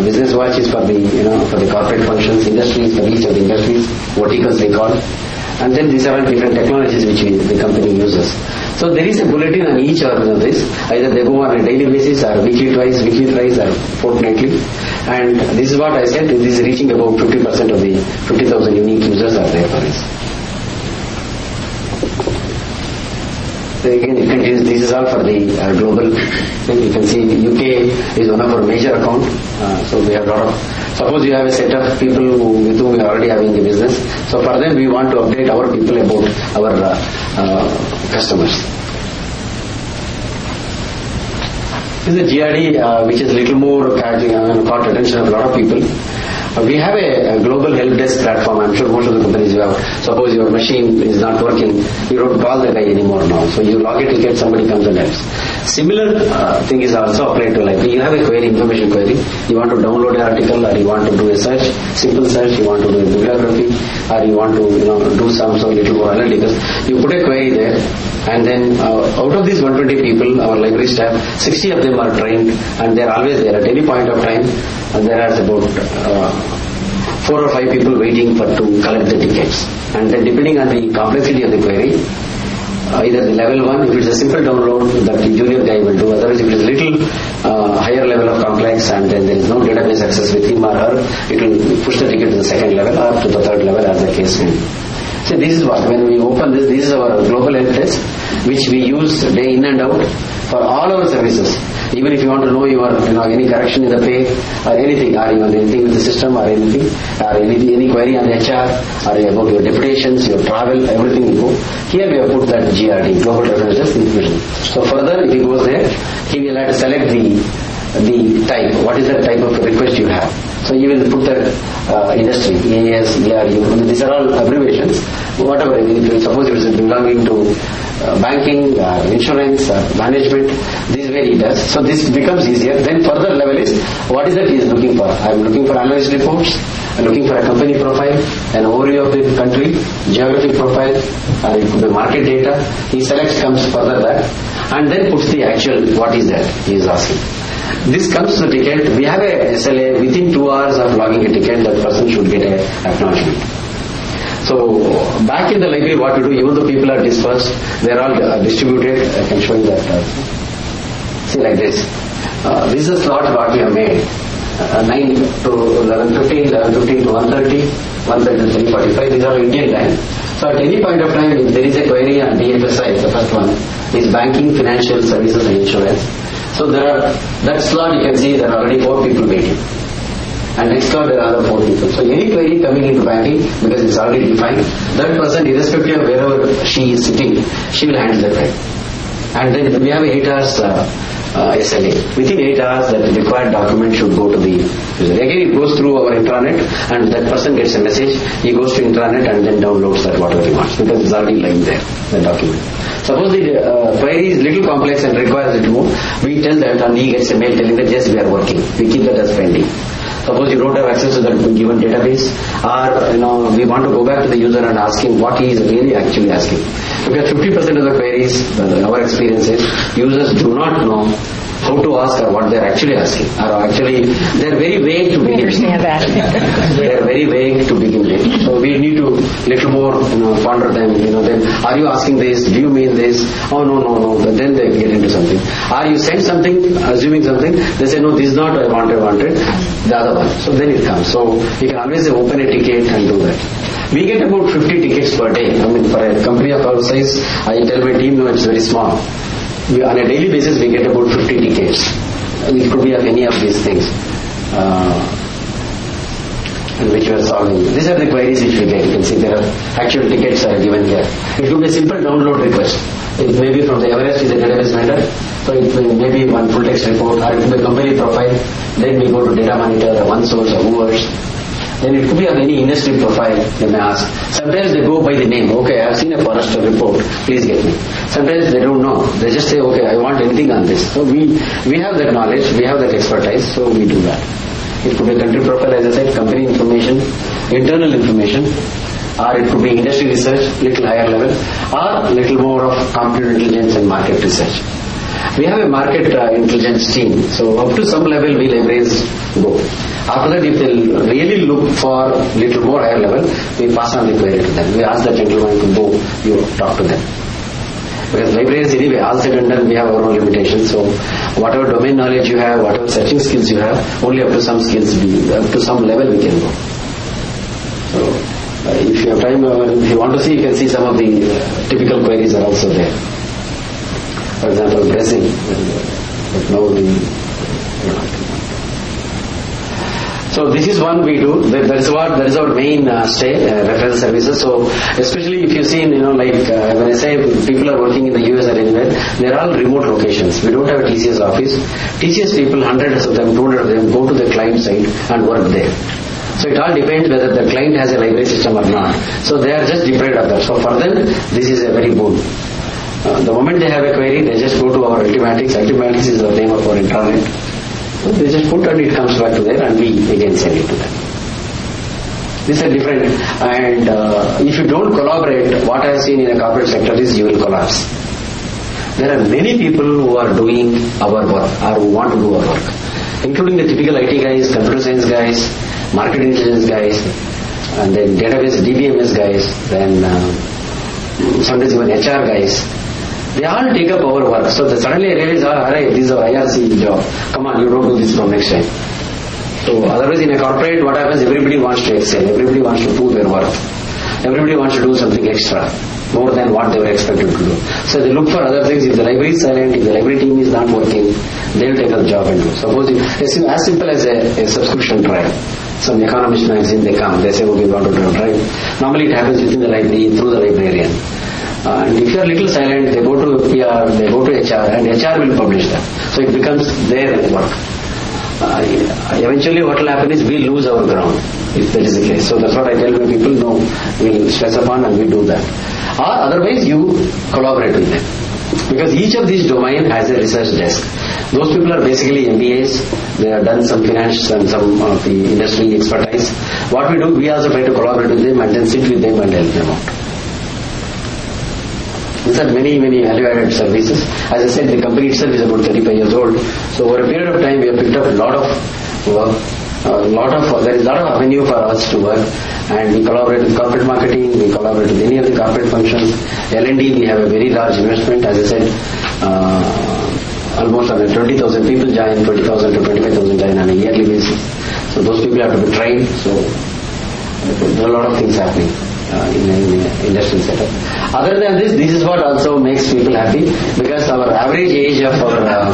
Business Watch is for the for the corporate functions, industries, for each of the industries, verticals they call. And then these are different technologies which the company uses. So there is a bulletin on each of this. Either they go on a daily basis or weekly twice or fortnightly. And this is what I said, this is reaching about 50% of the 50,000 unique users are there for this. So again, it continues. This is all for the global thing. You can see UK is one of our major accounts. So we have a lot of Suppose you have a set of people with whom we are already having a business. So for them, we want to update our people about our customers. This is a GRD which is little more caught attention of a lot of people. We have a global help desk platform. I'm sure most of the companies you have. Suppose your machine is not working, you don't call the guy anymore now. So you log a ticket, somebody comes and helps. Similar thing is also applied to like you have a query, information query. You want to download an article, or you want to do a search, simple search. You want to do a bibliography, or you want to do some little more analytics. You put a query there, and then out of these 120 people, our library staff, 60 of them are trained, and they are always there at any point of time. And there are about 4 or 5 people waiting to collect the tickets. And then depending on the complexity of the query, either the level 1, if it's a simple download, that the junior guy will do. Otherwise, if it is a little higher level of complex and then there is no database access with him or her, it will push the ticket to the second level or to the third level as the case may be. So this is what, when we open this is our global help desk, which we use day in and out for all our services. Even if you want to know your, any correction in the pay or anything, or you want anything with the system or anything, or any query on HR or about your deputations, your travel, everything will go. Here we have put that GRD, Global References Information. So further, if he goes there, he will have to select the type. What is the type of request you have? So you will put the industry, AS, ERU, these are all abbreviations. Whatever, suppose it is belonging to banking, insurance, management, this is where he does. So this becomes easier. Then further level is, what is that he is looking for? I am looking for analyst reports, I am looking for a company profile, an overview of the country, geographic profile, or it could be market data. He selects, comes further that, and then puts the actual, what is that he is asking. This comes to the ticket. We have a SLA within 2 hours of logging a ticket, that person should get a acknowledgement. So back in the library, what to do? Even though people are dispersed, they are all distributed. I can show you that. See like this. This is a slot what we have made. 9 to 11:15, 11:15 to 1:30, 1:30 to 3:45. These are Indian time. So at any point of time, if there is a query on DFSI, the first one is banking, financial services, and insurance. So there are that slot you can see there are already 4 people waiting. And next slot there are other 4 people. So any query coming into banking, because it's already defined, that person, irrespective of wherever she is sitting, she will handle the query. And then we have 8 hours SLA. Within 8 hours, that required document should go to the user. Again, it goes through our intranet, and that person gets a message. He goes to intranet and then downloads that whatever he wants, because it's already lying there, the document. Suppose the query is little complex and requires a little more, we tell that, and he gets a mail telling that yes, we are working. We keep that as pending. Suppose you don't have access to that given database, or we want to go back to the user and ask him what he is really actually asking. Because 50% of the queries, our experience is, users do not know how to ask or what they are actually asking. Or actually, they are very vague to begin with. Understand that. They are very vague to begin with. So we need to little more ponder them. Then are you asking this? Do you mean this? Oh no. But then they get into something. Are you sent something, assuming something? They say no, this is not what I wanted. The other one. So then it comes. So you can always open a ticket and do that. We get about 50 tickets per day. For a company of our size, I tell my team, no, it's very small. On a daily basis, we get about 50 tickets. It could be of any of these things, which we are solving. These are the queries which we get. You can see there are actual tickets are given here. It could be a simple download request. It may be from the Everest is a database vendor, so it may be one full text report, or it could be a company profile. Then we go to data monitor, or OneSource, or Hoovers. Then it could be of any industry profile, they may ask. Sometimes they go by the name. Okay, I have seen a Forrester report, please get me. Sometimes they don't know. They just say, okay, I want anything on this. So we have that knowledge, we have that expertise, so we do that. It could be a country profile, as I said, company information, internal information, or it could be industry research, little higher level, or little more of computer intelligence and market research. We have a market intelligence team, so up to some level we libraries go. After that, if they really look for little more higher level, we pass on the query to them. We ask the gentleman to go, you talk to them. Because libraries anyway, all said and done, we have our own limitations. So whatever domain knowledge you have, whatever searching skills you have, only up to some skills, up to some level we can go. So if you have time, if you want to see, you can see some of the typical queries are also there. For example, Brazil, but now So this is one we do. That is our main referral services. So especially if you see, like when I say people are working in the US or anywhere, they are all remote locations. We don't have a TCS office. TCS people, hundreds of them, 200 of them, go to the client site and work there. So it all depends whether the client has a library system or not. So they are just deprived of that. So for them, this is a very boon. The moment they have a query, they just go to our Ultimatics. Ultimatics is the name of our intranet. So they just put and it comes back to there and we again send it to them. These are different. And if you don't collaborate, what I have seen in a corporate sector is you will collapse. There are many people who are doing our work or who want to do our work, including the typical IT guys, computer science guys, market intelligence guys, and then database DBMS guys, then sometimes even HR guys. They all take up our work. So suddenly I realize, alright, this is our IRC job. Come on, you don't do this from next time. So otherwise in a corporate, what happens, everybody wants to excel. Everybody wants to prove their worth. Everybody wants to do something extra, more than what they were expected to do. So they look for other things. If the library is silent, if the library team is not working, they will take up the job and do. Suppose it's as simple as a subscription drive. Some economist magazine, they come, they say, okay, we want to do a drive. Normally it happens within the library, through the librarian. And if you are a little silent, they go to PR, they go to HR, and HR will publish that. So it becomes their work. Eventually what will happen is we lose our ground, if that is the case. So that's what I tell my people, no, we'll stress upon and we do that. Or otherwise you collaborate with them. Because each of these domain has a research desk. Those people are basically MBAs, they have done some finance and some of the industry expertise. What we do, we also try to collaborate with them and then sit with them and help them out. These are many value-added services. As I said, the company itself is about 35 years old. So over a period of time, we have picked up a lot of work. There is a lot of avenue for us to work, and we collaborate with corporate marketing, we collaborate with any of the corporate functions. L&D, we have a very large investment. As I said, almost 20,000 people join, 20,000 to 25,000 join on a yearly basis. So those people have to be trained. So there are a lot of things happening in the industrial setup. Other than this is what also makes people happy, because our average age of our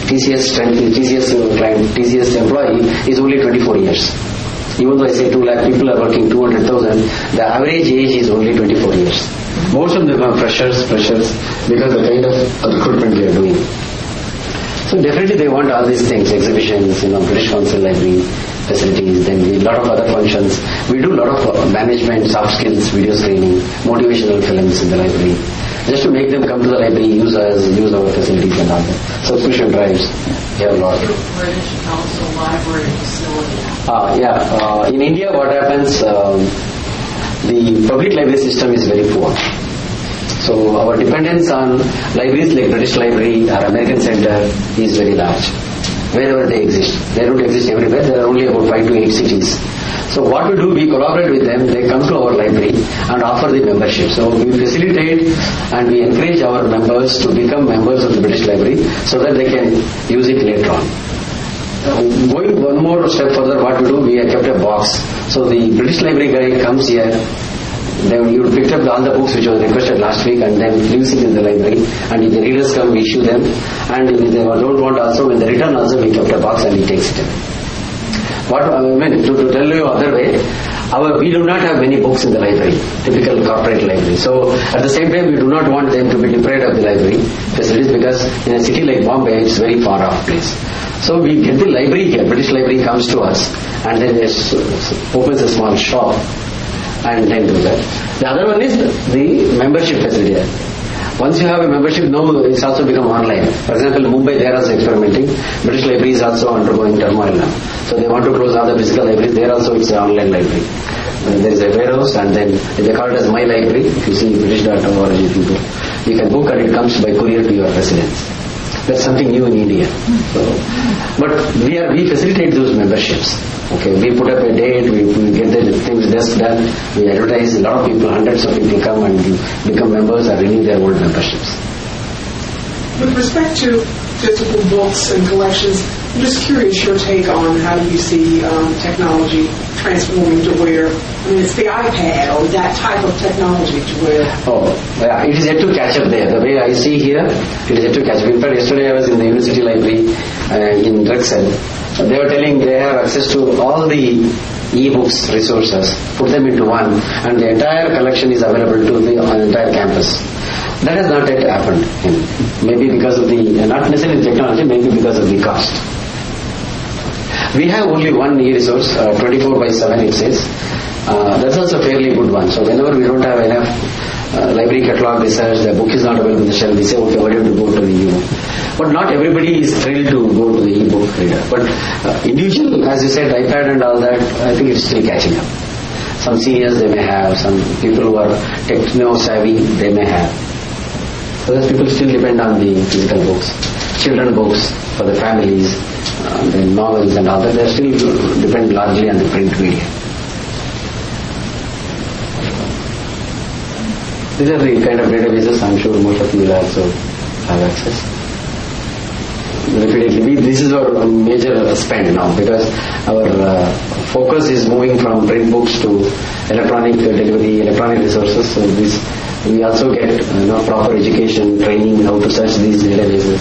TCS client, TCS employee is only 24 years. Even though I say 2 lakh people are working 200,000, the average age is only 24 years. Most of them are freshers because the kind of recruitment we are doing. So definitely they want all these things, exhibitions, British Council Library facilities, then a lot of other functions. We do a lot of management, soft skills, video screening, motivational films in the library, just to make them come to the library, use our facilities and all that. Subscription drives, we have a lot. British Council Library facility. In India what happens, the public library system is very poor. So our dependence on libraries like British Library or American Center is very large. Wherever they exist. They don't exist everywhere. There are only about 5 to 8 cities. So what we do, we collaborate with them. They come to our library and offer the membership. So we facilitate and we encourage our members to become members of the British Library so that they can use it later on. Going one more step further, what we do, we have kept a box. So the British Library guy comes here. Then you picked up all the books which was requested last week and then leaves it in the library, and if the readers come, we issue them, and if they don't want also, when they return also, we kept a box and he takes it away. What I mean, to tell you other way, we do not have many books in the library, typical corporate library. So at the same time, we do not want them to be deprived of the library facilities, because in a city like Bombay, it's very far off place. So we get the library here, British Library comes to us and then opens a small shop and then do that. The other one is the membership facility. Once you have a membership, it's also become online. For example, Mumbai, they are also experimenting. British Library is also undergoing turmoil now. So they want to close all the physical libraries. There also it's an online library. There is a warehouse, and then they call it as My Library. If you see British.org, you can book and it comes by courier to your residence. That's something new in India. So, but we facilitate those memberships. Okay, we put up a date, we get the things just done, we advertise, a lot of people, hundreds of people come and become members and renew their old memberships. With respect to physical books and collections, I'm just curious your take on how do you see technology transforming to where, it's the iPad or that type of technology to where... it is yet to catch up there. The way I see here, it is yet to catch up. In fact, yesterday I was in the University Library in Drexel. they were telling they have access to all the e-books resources, put them into one, and the entire collection is available to the entire campus. That has not yet happened. Maybe because of the, not necessarily technology, maybe because of the cost. We have only one e-resource, 24/7 it says. That's also a fairly good one. So whenever we don't have enough library catalog research, the book is not available on the shelf, we say, okay, why don't you go to the e-book? But not everybody is thrilled to go to the e-book reader. But individual, as you said, iPad and all that, I think it's still catching up. Some seniors they may have, some people who are techno-savvy, they may have. So those people still depend on the physical books. Children books for the families, the novels and all that, they still depend largely on the print media. These are the kind of databases I'm sure most of you will also have access. Repeatedly, this is our major spend now, because our focus is moving from print books to electronic delivery, electronic resources. So this, we also get proper education, training, how to search these databases.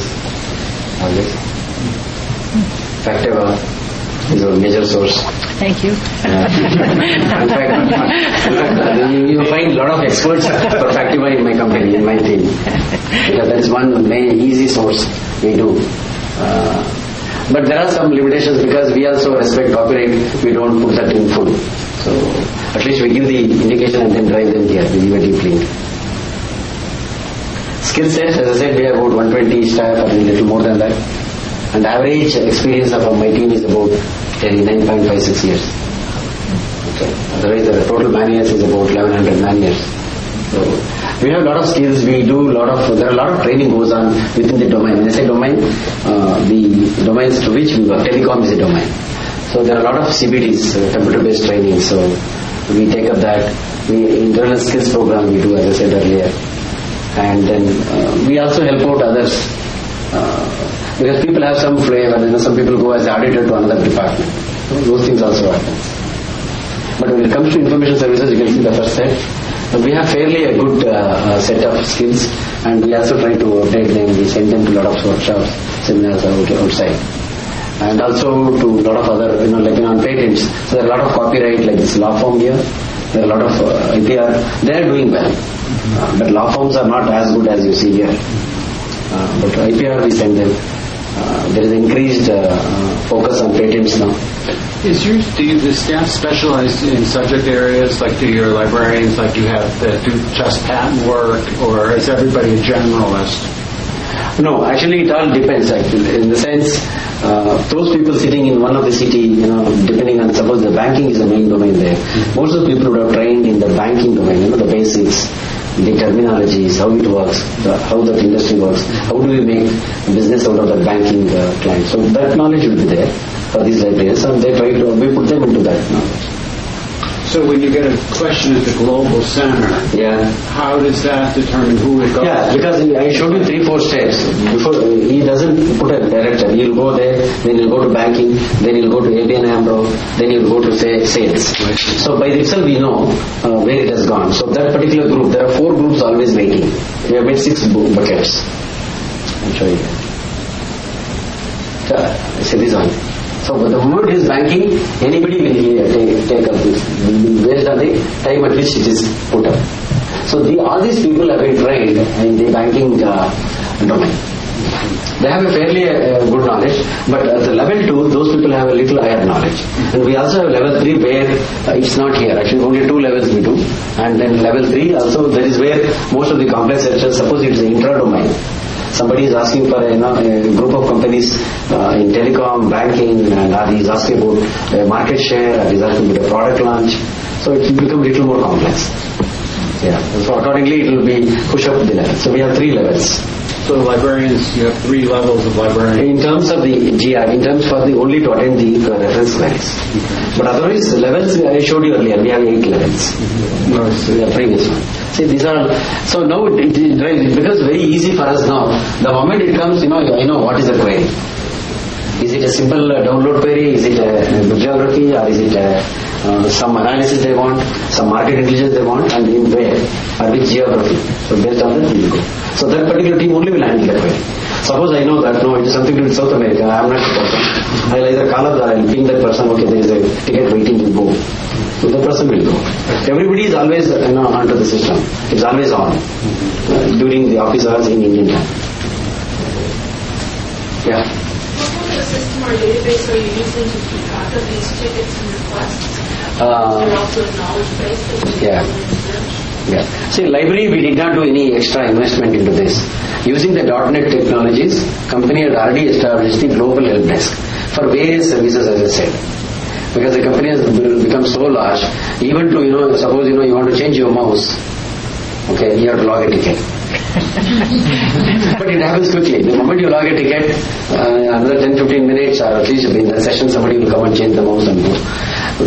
Factiva is our major source. Thank you. In fact, you find a lot of experts for Factiva in my company, in my team. Because that is one main easy source we do. But there are some limitations because we also respect copyright. We don't put that in full. So at least we give the indication and then drive them here. We give a deep link. Skill sets, as I said, we have about 120 staff or a little more than that. And average experience of my team is about 9.56 years. Okay. Otherwise, the total man years is about 1100 man years. So we have a lot of skills. We do there are a lot of training goes on within the domain. When I say domain, the domains to which we work, telecom is a domain. So there are a lot of CBTs, computer-based training. So we take up that. Internal skills program we do, as I said earlier. And then we also help out others. Because people have some flavor, some people go as auditor to another department. So those things also happen. But when it comes to information services, you can see the first set. We have fairly a good set of skills, and we also try to update them. We send them to a lot of workshops, seminars outside. And also to a lot of other, on patents. So there are a lot of copyright, like this law firm here. There are a lot of IPR. They are doing well. But law firms are not as good as you see here. But IPR we send them. There is increased focus on patents now. Do the staff specialize in subject areas, like do your librarians, like you have that do just patent work, or is everybody a generalist? No, actually it all depends actually. In the sense, those people sitting in one of the city, depending on, suppose the banking is the main domain there. Most of the people would have trained in the banking domain, the basics, the terminologies, how it works, how that industry works, how do we make business out of the banking client. So that knowledge will be there for these librarians, and we put them into that knowledge. So when you get a question at the global center, how does that determine who it goes to? Yeah, because I showed you 3-4 steps. Before he doesn't put a director. He'll go there, then he'll go to banking, then he'll go to ABN AMRO, then he'll go to sales. So by itself we know where it has gone. So that particular group, there are 4 groups always waiting. We have made 6 buckets. I'll show you. See this one. So the moment is banking, anybody will take up this based on the time at which it is put up. So all these people have been trained in the banking domain. They have a fairly good knowledge, but at the level 2, those people have a little higher knowledge. And we also have level 3 where it's not here. Actually, only 2 levels we do. And then level 3 also, that is where most of the complex sectors, suppose it is an intra-domain. Somebody is asking for a group of companies in telecom, banking, and he is asking about market share, or he is asking about a product launch. So it will become a little more complex. Yeah. So accordingly, it will be push up the level. So we have 3 levels. So librarians, you have 3 levels of librarians. In terms of the GR, in terms for the only to attend the reference queries. But otherwise, levels I showed you earlier. We have 8 levels. The previous one. See, these are so now it becomes very easy for us now. The moment it comes, I know what is the query. Is it a simple download query? Is it a bibliography, or is it some analysis they want, some market intelligence they want, and in where or which geography? So based on that we will go. So that particular team only will handle the query. Suppose I know that, no, it is something to do with South America, I am not the person. I'll either call up or I'll ping that person, okay, there is a ticket waiting to go. So the person will go. Everybody is always, onto the system. It's always on during the office hours in Indian time. Yeah. What kind of system or database are you using to keep track of these tickets and requests? Is there also a knowledge base that you research? Yeah. See, library, we did not do any extra investment into this. Using the .NET technologies, company had already established the global help desk for various services, as I said. Because the company has become so large, even to, suppose, you want to change your mouse, okay, you have to log a ticket. But it happens quickly. The moment you log a ticket, another 10-15 minutes, or at least in that session, somebody will come and change the mouse and go.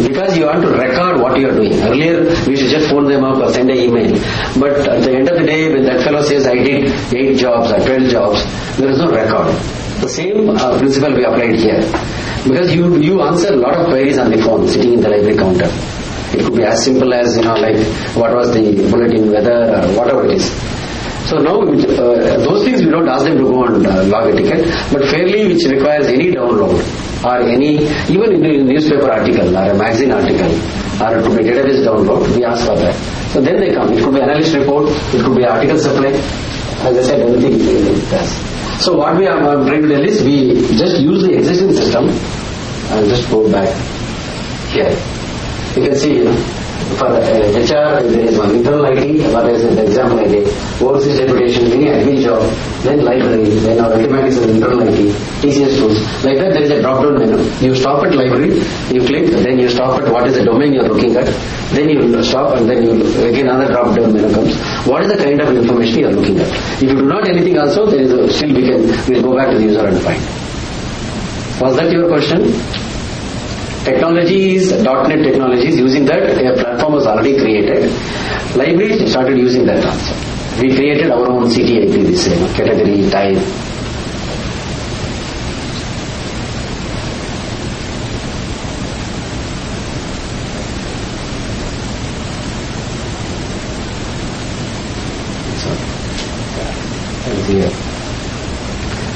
Because you want to record what you are doing. Earlier, we should just phone them up or send an email. But at the end of the day, when that fellow says, I did 8 jobs or 12 jobs, there is no record. The same principle we applied here. Because you answer a lot of queries on the phone, sitting in the library counter. It could be as simple as, like, what was the bulletin, weather, or whatever it is. So now, those things we don't ask them to go and log a ticket, but fairly which requires any download or any, even in a newspaper article or a magazine article or to be database download, we ask for that. So then they come. It could be analyst report, it could be article supply. As I said, everything it does. So what we are trying to tell is we just use the existing system. I'll just go back here. You can see, for HR, there is one internal IT, what is the example I gave, overseas deputation, any admin job, then library, then our ultimate is internal IT, TCS tools. Like that, there is a drop-down menu. You stop at library, you click, then you stop at what is the domain you are looking at, then you stop, and then you again another drop-down menu comes. What is the kind of information you are looking at? If you do not anything also, there is still we'll go back to the user and find. Was that your question? Technologies, .NET technologies, using that, a platform was already created. Libraries started using that also. We created our own CTIP, this category, type.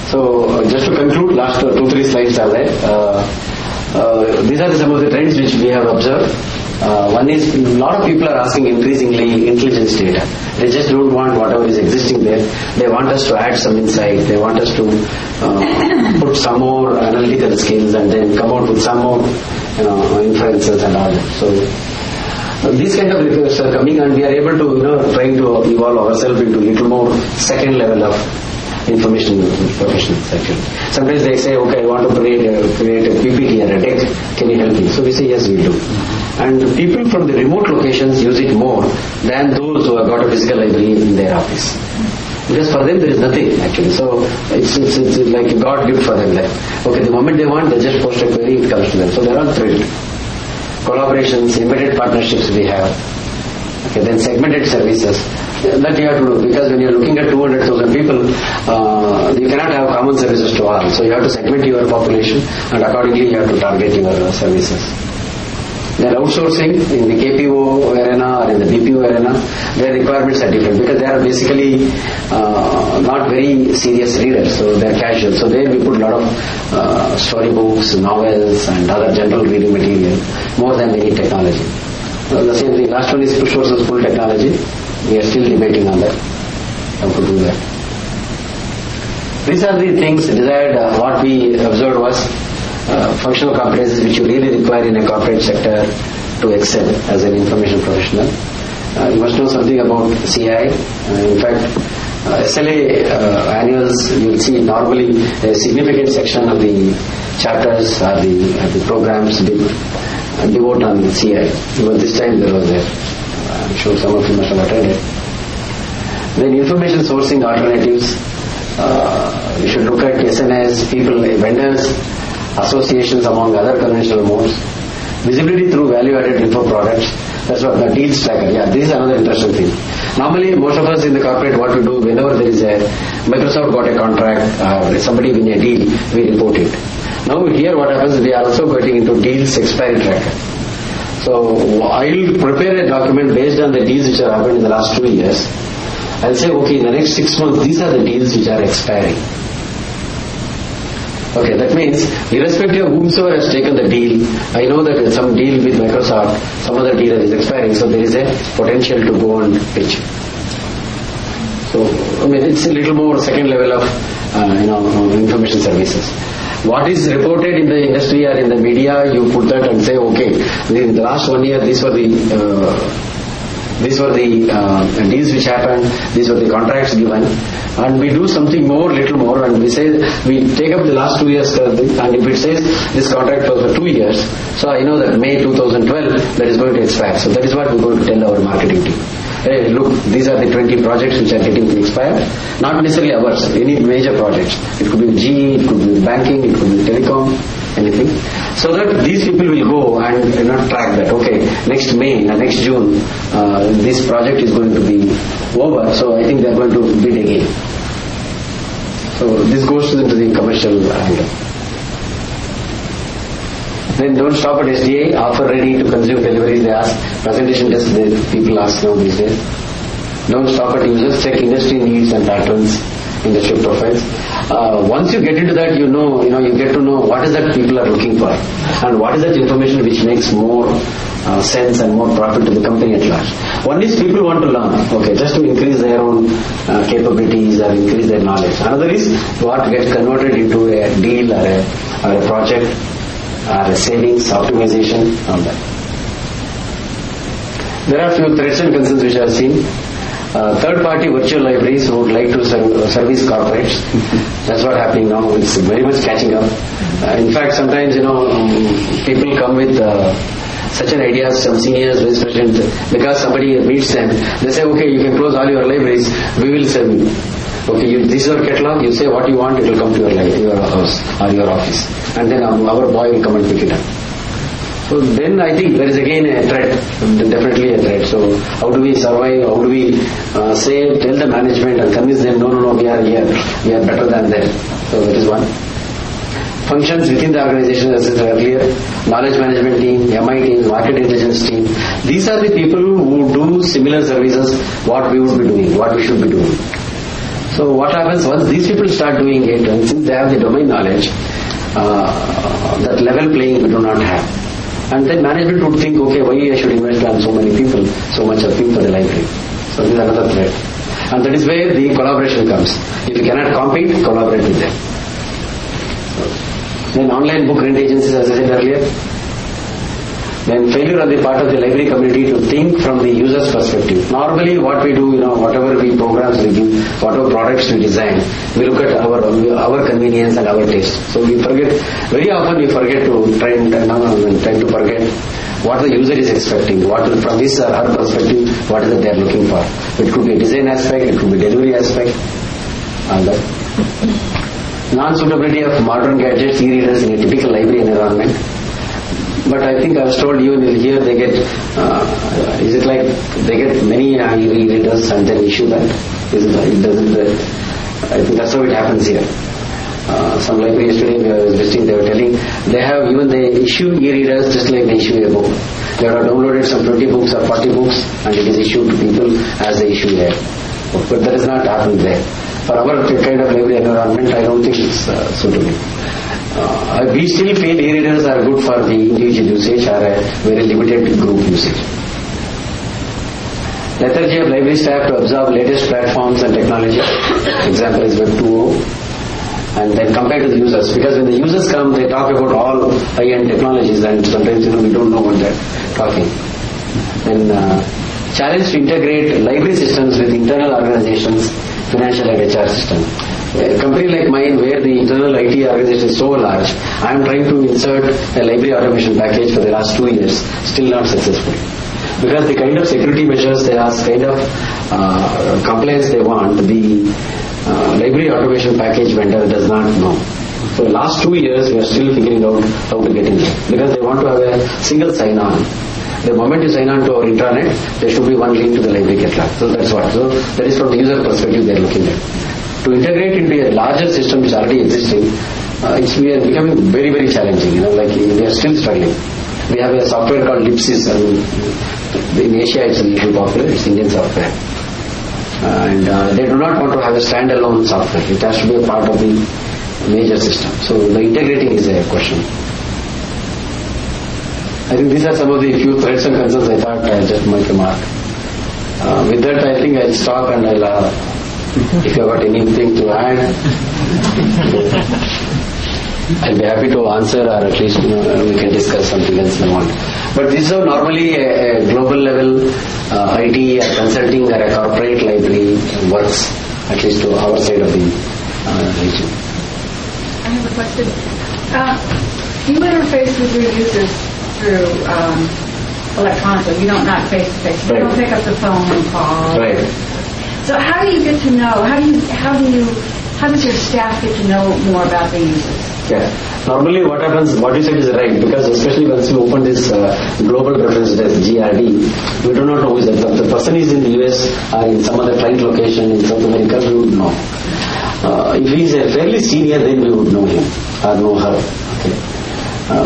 So, just to conclude, last 2-3 slides are there. These are some of the trends which we have observed. One is, a lot of people are asking increasingly intelligence data. They just don't want whatever is existing there. They want us to add some insight. They want us to put some more analytical skills and then come out with some more inferences and all that. So these kind of requests are coming, and we are able to trying to evolve ourselves into little more second level of information professionals actually. Sometimes they say, okay, I want to create a PPT or a deck, can you help me? So we say, yes, we do. And people from the remote locations use it more than those who have got a physical library in their office. Because for them there is nothing actually. So it's like a God gift for them. Like, okay, the moment they want, they just post a query, it comes to them. So they are all thrilled. Collaborations, embedded partnerships we have. Okay, then segmented services. That you have to do, because when you are looking at 200,000 people, you cannot have common services to all. So you have to segment your population, and accordingly you have to target your services. Then outsourcing in the KPO arena or in the BPO arena, their requirements are different because they are basically not very serious readers, so they are casual. So there we put a lot of storybooks, novels, and other general reading material more than any technology. The same thing. Last one is push versus pull technology. We are still debating on that, how to do that. These are the things desired. What we observed was functional competencies which you really require in a corporate sector to excel as an information professional. You must know something about CI. In fact, SLA annuals, you will see normally a significant section of the chapters or the programs devote on CI. Even this time there was there. I'm sure some of you must have attended. Then information sourcing alternatives. We should look at SNS, people, vendors, associations among other conventional modes. Visibility through value-added info products. That's what the deals tracker. Yeah, this is another interesting thing. Normally, most of us in the corporate, what we do, whenever there is a Microsoft got a contract, somebody win a deal, we report it. Now here what happens, we are also getting into deals expiry tracker. So I will prepare a document based on the deals which have happened in the last 2 years. I'll say, okay, in the next 6 months, these are the deals which are expiring. Okay, that means irrespective of whomsoever has taken the deal, I know that some deal with Microsoft, some other deal is expiring, so there is a potential to go and pitch. So, I mean, it's a little more second level of, information services. What is reported in the industry or in the media, you put that and say, okay, in the last 1 year, these were the deals which happened, these were the contracts given, and we do something more, little more, and we say, we take up the last 2 years, and if it says this contract was for 2 years, so I know that May 2012, that is going to expire. So that is what we're going to tell our marketing team. Hey, look, these are the 20 projects which are getting to expire. Not necessarily ours, any major projects. It could be GE, it could be banking, it could be telecom, anything. So that these people will go and track that. Okay, next May, next June, this project is going to be over. So I think they are going to bid again. So this goes into the commercial angle. Then don't stop at SDA, offer ready to consume deliveries, they ask. Presentation desk, people ask now these days. Don't stop at users, check industry needs and patterns, industry profiles. Once you get into that, you get to know what is that people are looking for and what is that information which makes more sense and more profit to the company at large. One is people want to learn, okay, just to increase their own capabilities or increase their knowledge. Another is what gets converted into a deal or a project, savings, optimization, all that. There are a few threats and concerns which I have seen. Third-party virtual libraries who would like to service corporates. That's what happening now. It's very much catching up. In fact, sometimes, people come with such an idea, some seniors, vice president, because somebody meets them, they say, okay, you can close all your libraries, we will serve you. Okay, this is our catalog, you say what you want, it will come to your house or your office. And then our boy will come and pick it up. So then I think there is again a threat, definitely a threat. So how do we survive, how do we tell the management and convince them, no, we are here, we are better than them. So that is one. Functions within the organization, as I said earlier, knowledge management team, MI team, market intelligence team. These are the people who do similar services, what we would be doing, what we should be doing. So what happens once these people start doing it, and since they have the domain knowledge, that level playing we do not have. And then management would think, okay, why I should invest on so many people, so much of people for the library. So this is another threat. And that is where the collaboration comes. If you cannot compete, collaborate with them. Then online book rent agencies, as I said earlier. Then failure on the part of the library community to think from the user's perspective. Normally what we do, whatever we programs we give, whatever products we design, we look at our convenience and our taste. So we forget, very often we forget to try to forget what the user is expecting, what from his or her perspective, what is it they are looking for. It could be a design aspect, it could be delivery aspect, and that. Non-suitability of modern gadgets, e-readers in a typical library environment. But I think I was told even here they get, is it like they get many e-readers and then issue that? I think that's how it happens here. Some library yesterday I was visiting, they were telling, they issue e-readers just like they issue a book. They have downloaded some 20 books or 40 books and it is issued to people as they issue there. But that has not happened there. For our kind of library environment, I don't think it's suitable. We still feel e-readers are good for the individual usage or a very limited group usage. Lethargy of library staff to absorb latest platforms and technology. Example is Web 2.0. And then compared to the users, because when the users come, they talk about all high-end technologies, and sometimes we don't know what they're talking. Then challenge to integrate library systems with internal organizations, financial and HR system. A company like mine where the internal IT organization is so large, I am trying to insert a library automation package for the last 2 years, still not successful. Because the kind of security measures they ask, kind of compliance they want, the library automation package vendor does not know. So last 2 years we are still figuring out how to get in there. Because they want to have a single sign-on. The moment you sign on to our intranet, there should be one link to the library catalog. So that's what. So that is from the user perspective they are looking at. To integrate into a larger system which is already existing, we are becoming very, very challenging. We are still struggling. We have a software called Lipsys, and in Asia it's a little popular. It's Indian software, and they do not want to have a standalone software. It has to be a part of the major system. So the integrity is a question. I think these are some of the few threats and concerns I thought I'll just make a mark. With that, I think I'll stop and I'll, if you have got anything to add, I'll be happy to answer, or at least we can discuss something else if you want. But this is how normally a global level IT or consulting or a corporate library works, at least to our side of the region. I have a question. You interface with your users through electronically. You don't not face to face. You don't pick up the phone and call. Right. So how do you get to know? How does your staff get to know more about the users? Yeah. Normally what happens, what you said is right, because especially once we open this global reference desk, GRD, we do not know who is that. If the person is in the US or in some other client location in South America, we would know. If he is a fairly senior, then we would know him or know her. Okay.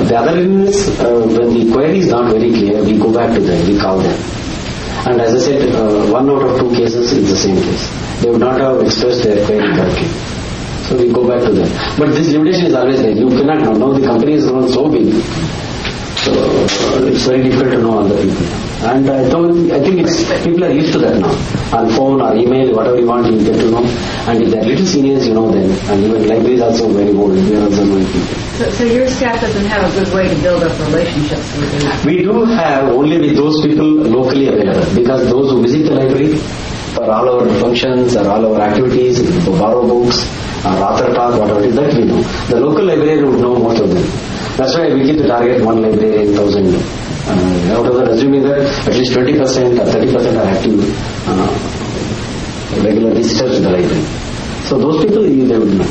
The other thing is, when the query is not very clear, we go back to them, we call them. And as I said, 1 out of 2 cases is the same case. They would not have expressed their query correctly. So we go back to them. But this limitation is always there. You cannot know. Now the company has grown so big. So it's very difficult to know other people. And I think people are used to that now. On phone or email, whatever you want, you get to know. And if they're little seniors, you know them. And even libraries also very old. We are also knowing people. So your staff doesn't have a good way to build up relationships with you? We do have only with those people locally available. Because those who visit the library for all our functions or all our activities, for borrow books, author talk, whatever it is, that we know. The local librarian would know most of them. That's why we keep the target 1 librarian, 1,000. Out of that, assuming that at least 20% or 30% are active regular visitors to the library. So those people, they would know.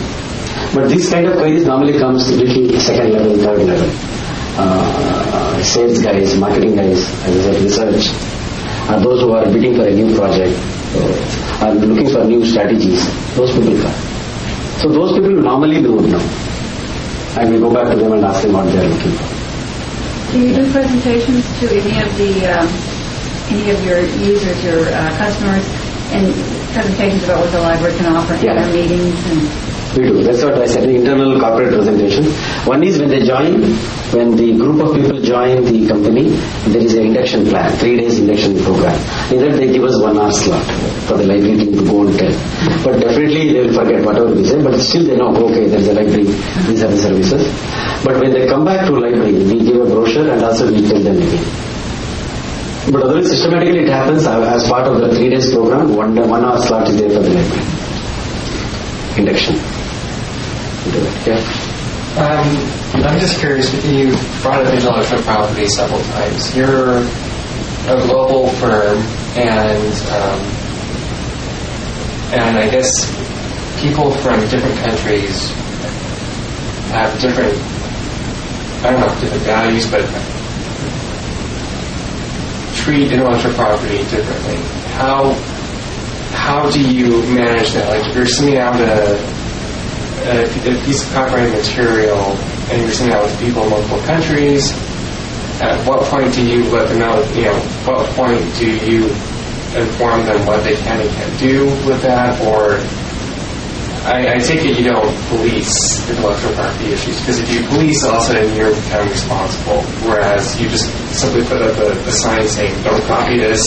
But this kind of queries normally comes little second level, third level. Sales guys, marketing guys, as I said, research. Those who are bidding for a new project, are looking for new strategies, those people come. So those people normally we would know. And we go back to them and ask them what they are looking for. Do you do presentations to any of your users, your customers, and presentations about what the library can offer in their meetings? We do. That's what I said, the internal corporate presentation. One is when they join, when the group of people join the company, there is an induction plan, 3 days induction program. In that they give us 1 hour slot for the library team to go and tell. But definitely they will forget whatever we say, but still they know, okay, there is a library, these are the services. But when they come back to library, we give a brochure and also we tell them again. But otherwise systematically it happens as part of the 3 days program, 1 hour slot is there for the library. Induction. Yeah. I'm just curious, you brought up intellectual property several times. You're a global firm, and I guess people from different countries have different values, but treat intellectual property differently. How do you manage that? Like, if you're sending out a piece of copyrighted material and you're sending out to people in multiple countries, at what point do you let them know, what point do you inform them what they can and can't do with that? Or I take it you don't police intellectual property issues, because if you police, all of a sudden you're becoming responsible, whereas you just simply put up a sign saying, don't copy this.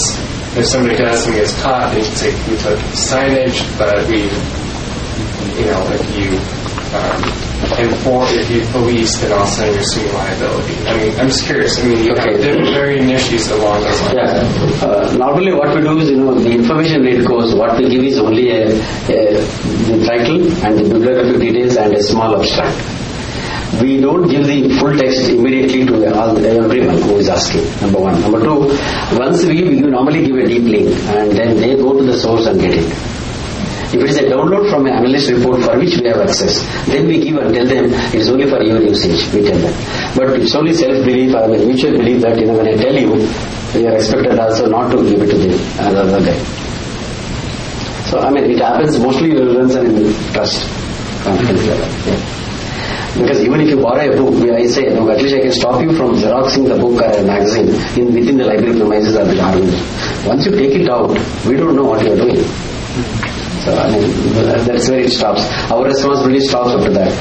If somebody does, somebody gets caught, then you can say, we took signage, but we, if you police, then all of a sudden you're assuming liability. I mean, I'm just curious. I mean, you have varying issues along those lines. Yeah. Normally what we do is, the information rate goes, what we give is only the title and the bibliographic details and a small abstract. We don't give the full text immediately to everyone who is asking, number one. Number two, once we normally give a deep link and then they go to the source and get it. If it is a download from an analyst report for which we have access, then we give and tell them it is only for your usage, we tell them. But it's only self-belief, I mean, mutual belief that when I tell you, you are expected also not to give it to the other guy. So, I mean, it happens mostly in relevance and in trust, confidence level. Yeah. Because even if you borrow a book, I say, no, at least I can stop you from xeroxing the book or a magazine within the library premises or the argument. Once you take it out, we don't know what you are doing. So So that's where it stops. Our responsibility stops up to that.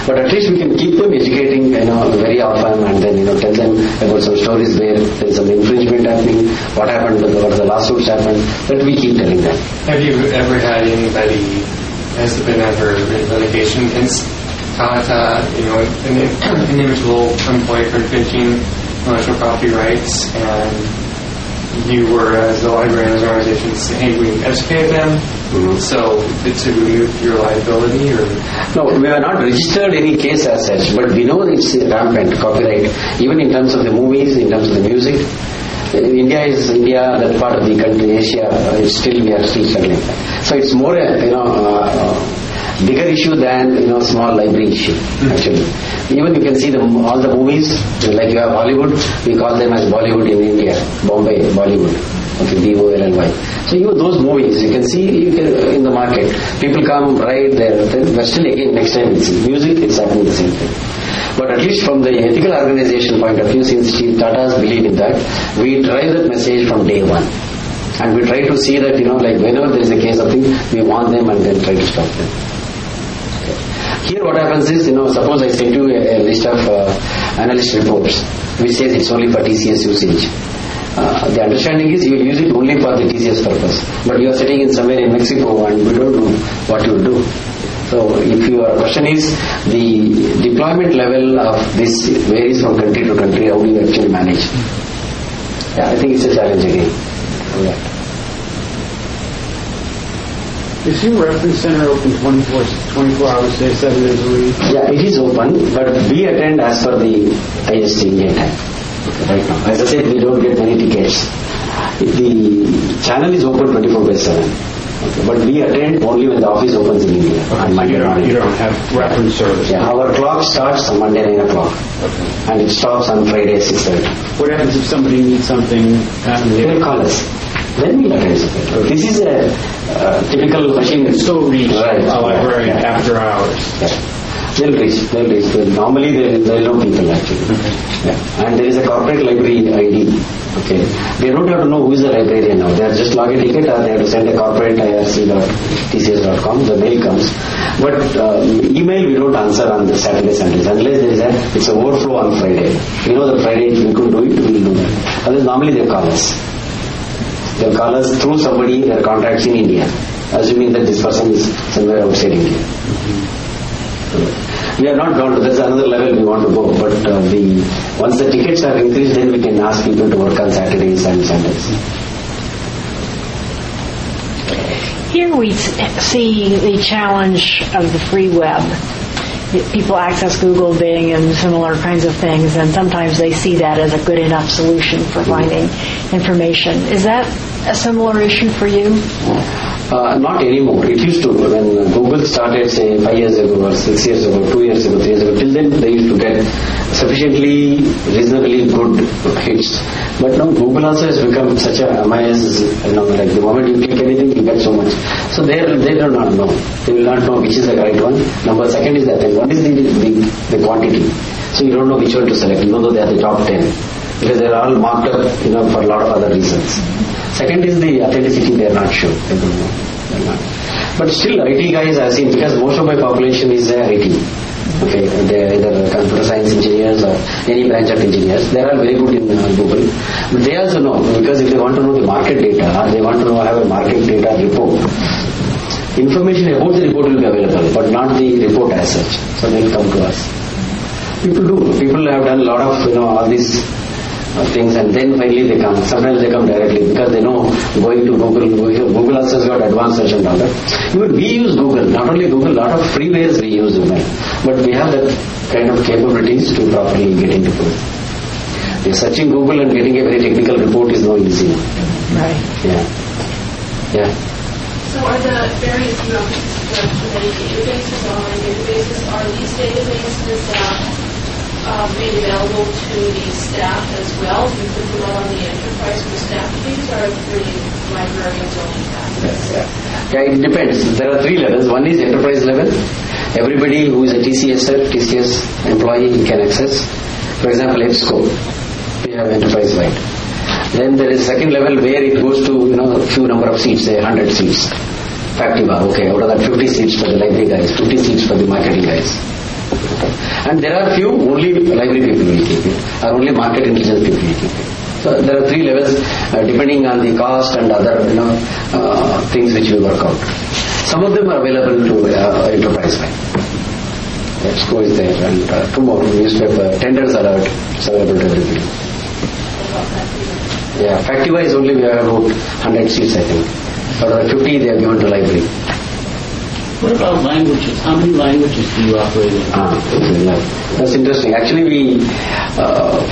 But at least we can keep them educating, very often, and then tell them about some stories where there is some infringement happening, what happened, what the lawsuits happened. That we keep telling them. Have you ever had anybody has been ever in litigation against Tata? An individual employee for infringing intellectual property rights, and you were, as the librarian of the organization, say, hey, we educated them, so to remove your liability? Or no, we have not registered any case as such, but we know it's rampant, copyright, even in terms of the movies, in terms of the music. India, that part of the country, Asia, we are still struggling. So it's more bigger issue than small library issue, actually. Even you can see all the movies, like you have Hollywood, we call them as Bollywood in India, Bombay, Bollywood, okay, B-O-L-L-Y. So even those movies, you can see in the market, people come right there, but still again next time we'll see. Music, it's happening the same thing. But at least from the ethical organization point of view, since Tata's believe in that, we drive that message from day one. And we try to see that, like whenever there is a case of thing, we warn them and then try to stop them. Here what happens is, suppose I send you a list of analyst reports which says it's only for TCS usage. The understanding is you will use it only for the TCS purpose. But you are sitting in somewhere in Mexico and we don't know what you will do. So if your question is the deployment level of this varies from country to country, how do you actually manage? Yeah, I think it's a challenge again. Yeah. Is your reference center open 24 hours a day, 7 days a week? Yeah, it is open, but we attend as per the IST Indian time. Okay, right now. As I said, we don't get many tickets. The channel is open 24/7. Okay, but we attend only when the office opens in India. On Monday morning. You don't have reference service? Yeah, our clock starts on Monday 9 o'clock. Okay. And it stops on Friday 6:30. What happens if somebody needs something? They will call us. Then we attend. This is a typical machine. So reach a librarian after hours. Yeah. They'll reach. Normally they'll know people actually. Okay. Yeah. And there is a corporate library ID. Okay. They don't have to know who is the librarian now. They are just log a ticket or they have to send a corporate irc.tcs.com. The mail comes. But email we don't answer on the Saturday, Sundays unless it's a overflow on Friday. The Friday we could do it, we will do that. Otherwise normally they call us. They'll call us through somebody, their contacts in India, assuming that this person is somewhere outside India. We are not gone to, that's another level we want to go, but once the tickets are increased, then we can ask people to work on Saturdays and Sundays. Here we see the challenge of the free web. People access Google, Bing, and similar kinds of things, and sometimes they see that as a good enough solution for finding information. Is that a similar issue for you? Not anymore. It used to. When Google started, say, 5 years ago, or 6 years ago, 2 years ago, 3 years ago, till then they used to get sufficiently, reasonably good hits. But now Google also has become such a MIS, like the moment you click anything, you get so much. So they do not know. They will not know which is the right one. Second is that. One is the quantity. So you don't know which one to select, even though they are the top 10. Because they are all marked up, for a lot of other reasons. Second is the authenticity, they are not sure. They don't know. They're not. But still, IT guys I've seen, because most of my population is IT. Okay, they're either computer science engineers or any branch of engineers. They are all very good in Google. But they also know, because if they want to know the market data, they want to have a market data report. Information about the report will be available, but not the report as such. So they'll come to us. People do. People have done a lot of, all these things, and then finally they come. Sometimes they come directly because they know going to Google also has got advanced search and all that. Even we use Google, not only Google, a lot of freewares we use Google, but we have that kind of capabilities to properly get into Google. Searching Google and getting a very technical report is no easy. Right. Yeah. So are the various many databases, online databases, are these databases made available to the staff as well? Do you put them all on the enterprise for staff to use, or for the librarians only access? Yeah, it depends. There are 3 levels. One is enterprise level. Everybody who is a TCS employee can access. For example, EBSCO, we have enterprise-wide. Then there is second level where it goes to, few number of seats, say 100 seats. Factiva, okay, out of that 50 seats for the library guys, 50 seats for the marketing guys. And there are few only library people will keep it, or only market intelligence people will keep it. So there are 3 levels depending on the cost and other things which we work out. Some of them are available to enterprise line. EBSCO is there, and tomorrow newspaper tenders are out, it's available to everybody. Yeah, Factiva is only we have about 100 seats I think. Out of 50 they are given to library. What about languages? How many languages do you operate in? That's interesting. Actually, we,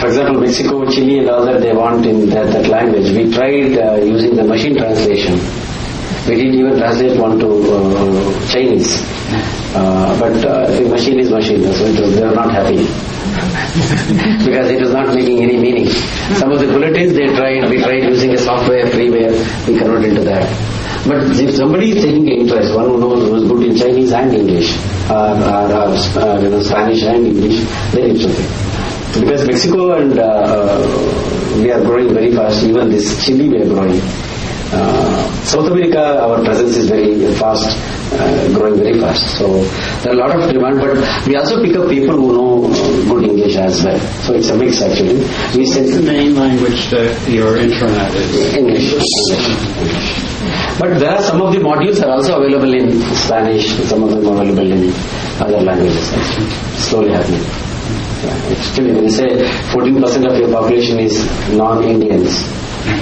for example, Mexico, Chile, and all that, they want in that language. We tried using the machine translation. We didn't even translate one to Chinese. But the machine is machine, so they are not happy. Because it was not making any meaning. Some of the bulletins we tried using a software, freeware, we converted into that. But if somebody is taking interest, one who knows who is good in Chinese and English, Spanish and English, then it's okay. Because Mexico and we are growing very fast, even this Chile we are growing. South America, our presence is very fast, growing very fast. So there are a lot of demand, but we also pick up people who know good English as well. So it's a mix actually. What's the main language that your intranet is? English. But there are some of the modules are also available in Spanish, some of them are available in other languages actually. Slowly happening. Yeah, actually, when you say 14% of your population is non-Indians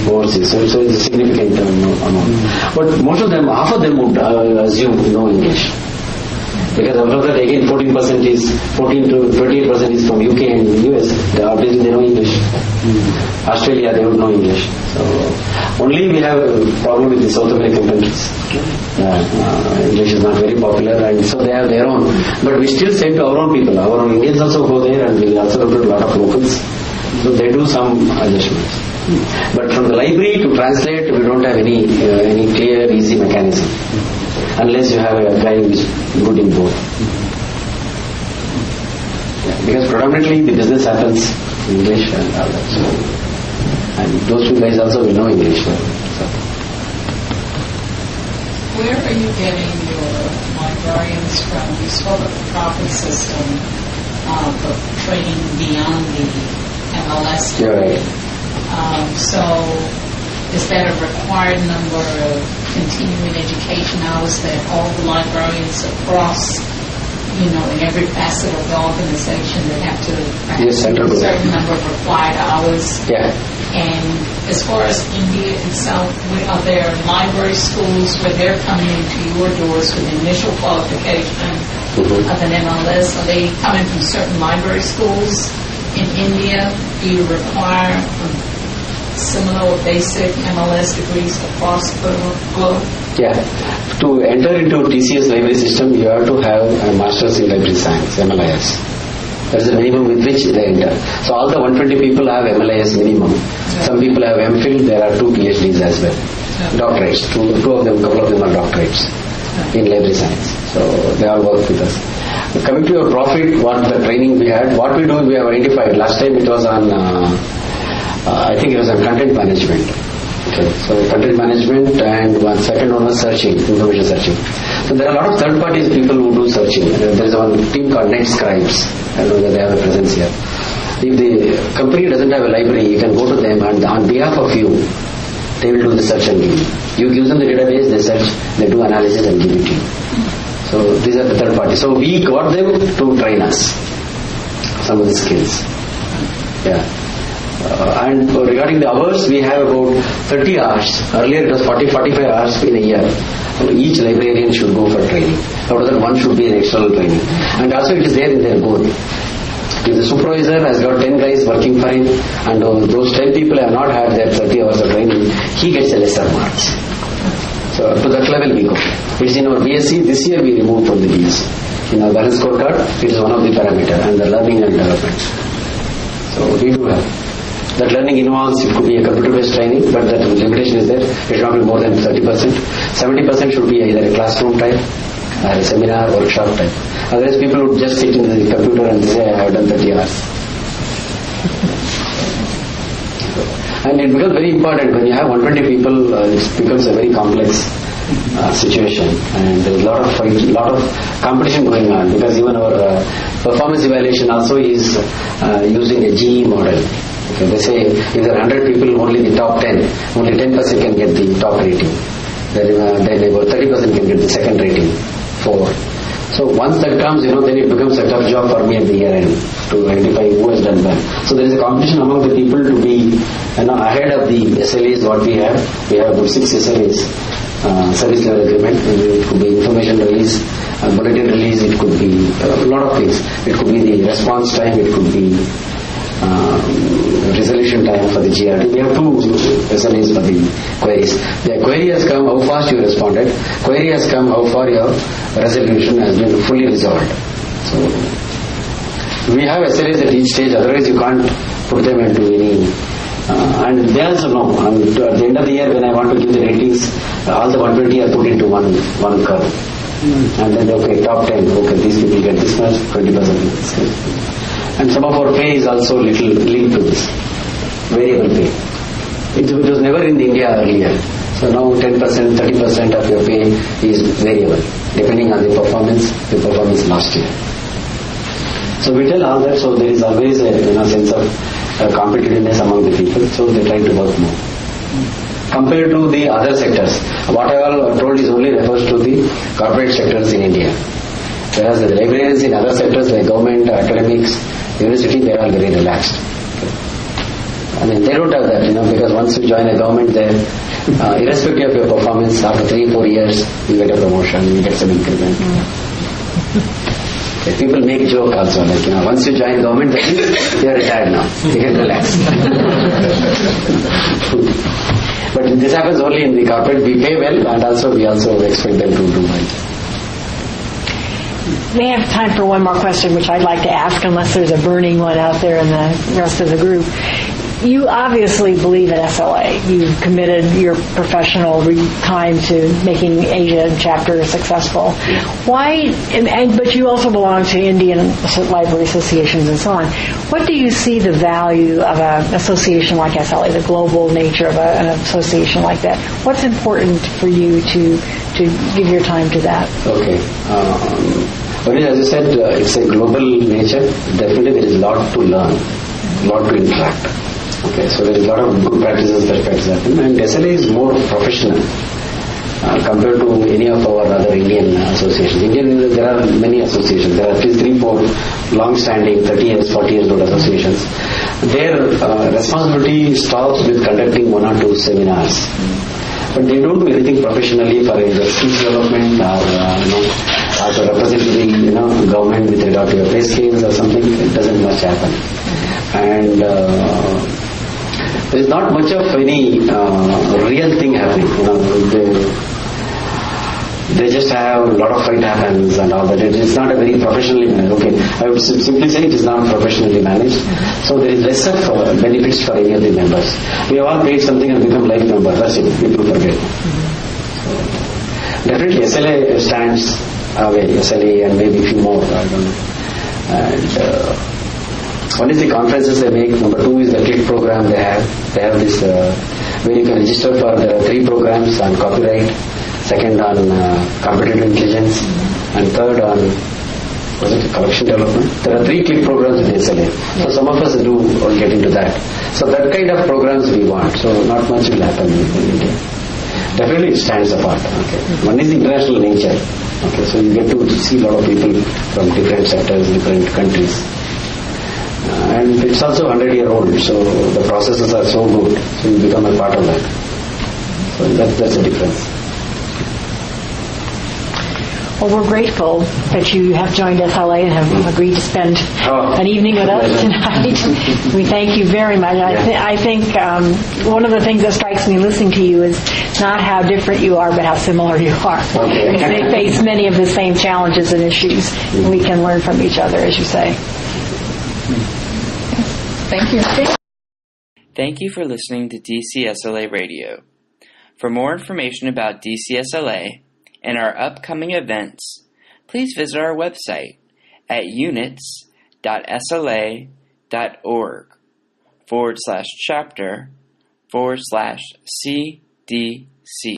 overseas, so it's a significant amount. But most of them, half of them would assume no English. Because after that again 14% is 14 to 28% is from UK and US. Obviously they know English. Australia they don't know English. So only we have a problem with the South American countries. English is not very popular, and so they have their own. But we still say to our own people, our own Indians also go there, and we also recruit a lot of locals. So they do some adjustments. But from the library to translate, we don't have any clear, easy mechanism. Unless you have a guy who is good in both. Yeah, because predominantly the business happens in English and all that. So, and those 2 guys also will know English well. So. Where are you getting your librarians from? You spoke of the profit system of training beyond the MLS. You're right. So is that a required number of continuing education hours that all the librarians across, in every facet of the organization that have to practice a certain number of required hours? Yeah. And as far as India itself, are there library schools where they're coming into your doors with initial qualification of an MLS? Are they coming from certain library schools in India? Do you require similar or basic MLS degrees across the globe? Yeah. To enter into TCS library system, you have to have a Master's in Library Science, MLIS. That is the minimum with which they enter. So all the 120 people have MLIS minimum. Some people have MPhil, there are 2 PhDs as well. Doctorates. Two of them, a couple of them are doctorates in library science. So they all work with us. Coming to your profit, what the training we had, what we do, we have identified. Last time it was on I think it was on content management. Okay, so content management, and second one was searching, information searching. So there are a lot of third parties people who do searching. There is one team called NetScribes. I know that they have a presence here. If the company doesn't have a library, you can go to them and on behalf of you, they will do the search and give you. You give them the database, they search, they do analysis and give it to you. So these are the third parties. So we got them to train us some of the skills. Yeah. And regarding the hours, we have about 30 hours. Earlier it was 40-45 hours in a year. So each librarian should go for training. Out of that, one should be an external training. And also it is there in their goal. If the supervisor has got 10 guys working for him, and those 10 people have not had their 30 hours of training, he gets a lesser marks. So to that level we go. It is in our BSc. This year we removed from the BSc. In our balance scorecard, it is one of the parameters, and the learning and development. So we do have. That learning involves, it could be a computer-based training, but that limitation is there. It should not be more than 30%. 70% should be either a classroom type, or a seminar, workshop type. Otherwise, people would just sit in the computer and say, I have done 30 hours. And it becomes very important when you have 120 people, it becomes a very complex situation, and there is a lot of competition going on, because even our performance evaluation also is using a GE model. Okay, they say if there are 100 people, only the top 10, only 10% can get the top rating. Then about 30% can get the second rating. 4. So once that comes, then it becomes a tough job for me at the year end to identify who has done well. So there is a competition among the people to be ahead of the SLAs what we have. We have about 6 SLAs, service level agreement. It could be information release, bulletin release, it could be a lot of things. It could be the response time, it could be resolution time for the GRD. We have 2 SLAs for the queries. The query has come, how fast you responded. Query has come, how far your resolution has been fully resolved. So we have SLAs at each stage, otherwise you can't put them into any. And they also know. And at the end of the year, when I want to give the ratings, all the 120 are put into one curve. And then, okay, top 10, okay, these people get this much, 20% this much. And some of our pay is also little linked to this, variable pay. It was never in India earlier. So now 10%, 30% of your pay is variable, depending on the performance last year. So we tell all that, so there is always a sense of competitiveness among the people, so they try to work more. Compared to the other sectors, what I all told is only refers to the corporate sectors in India. Whereas the librarians in other sectors like government, academics, university, they are all very relaxed. I mean, they don't have that, because once you join a government there, irrespective of your performance, after 3-4 years, you get a promotion, you get some increment. People make joke also, like, once you join government, you are retired now. You can relax. But this happens only in the corporate. We pay well, and also we also expect them to do well. We have time for one more question, which I'd like to ask, unless there's a burning one out there in the rest of the group. You obviously believe in SLA. You've committed your professional time to making Asia chapter successful. Why? But you also belong to Indian library associations and so on. What do you see the value of an association like SLA, the global nature of an association like that? What's important for you to give your time to that? Okay. But as you said, it's a global nature. Definitely there is a lot to learn, a lot to interact. Okay, so there is a lot of good practices that happen, and SLA is more professional compared to any of our other Indian associations. There are many associations. There are at least 3-4 long-standing, 30 years, 40 years old associations. Their responsibility stops with conducting 1 or 2 seminars. But they don't do anything professionally for either skills development or to represent the government with regard to your pay scales or something. It doesn't much happen. And there is not much of any real thing happening. They just have a lot of fight happens and all that. It is not a very professionally managed. Okay, I would simply say it is not professionally managed. So there is less of benefits for any of the members. We have all paid something and become life members. That's it. People forget. So definitely SLA stands away. SLA and maybe a few more. I don't know. And one is the conferences they make. Number 2 is the CLIck program they have. They have this where you can register for. There are 3 programs on copyright. Second on competitive intelligence, and third on collection development. There are 3 CLIck programs in SLA. So some of us do get into that. So that kind of programs we want. So not much will happen in India. Definitely it stands apart. Okay. One is the international nature. Okay. So you get to see a lot of people from different sectors, different countries. And it's also 100-year-old. So the processes are so good. So you become a part of that. So that's the difference. Well, we're grateful that you have joined SLA and have agreed to spend an evening with us tonight. We thank you very much. I think one of the things that strikes me listening to you is not how different you are, but how similar you are. Okay. They face many of the same challenges and issues. We can learn from each other, as you say. Thank you. Thank you for listening to DCSLA Radio. For more information about DCSLA and our upcoming events, please visit our website at units.sla.org/chapter/CDC.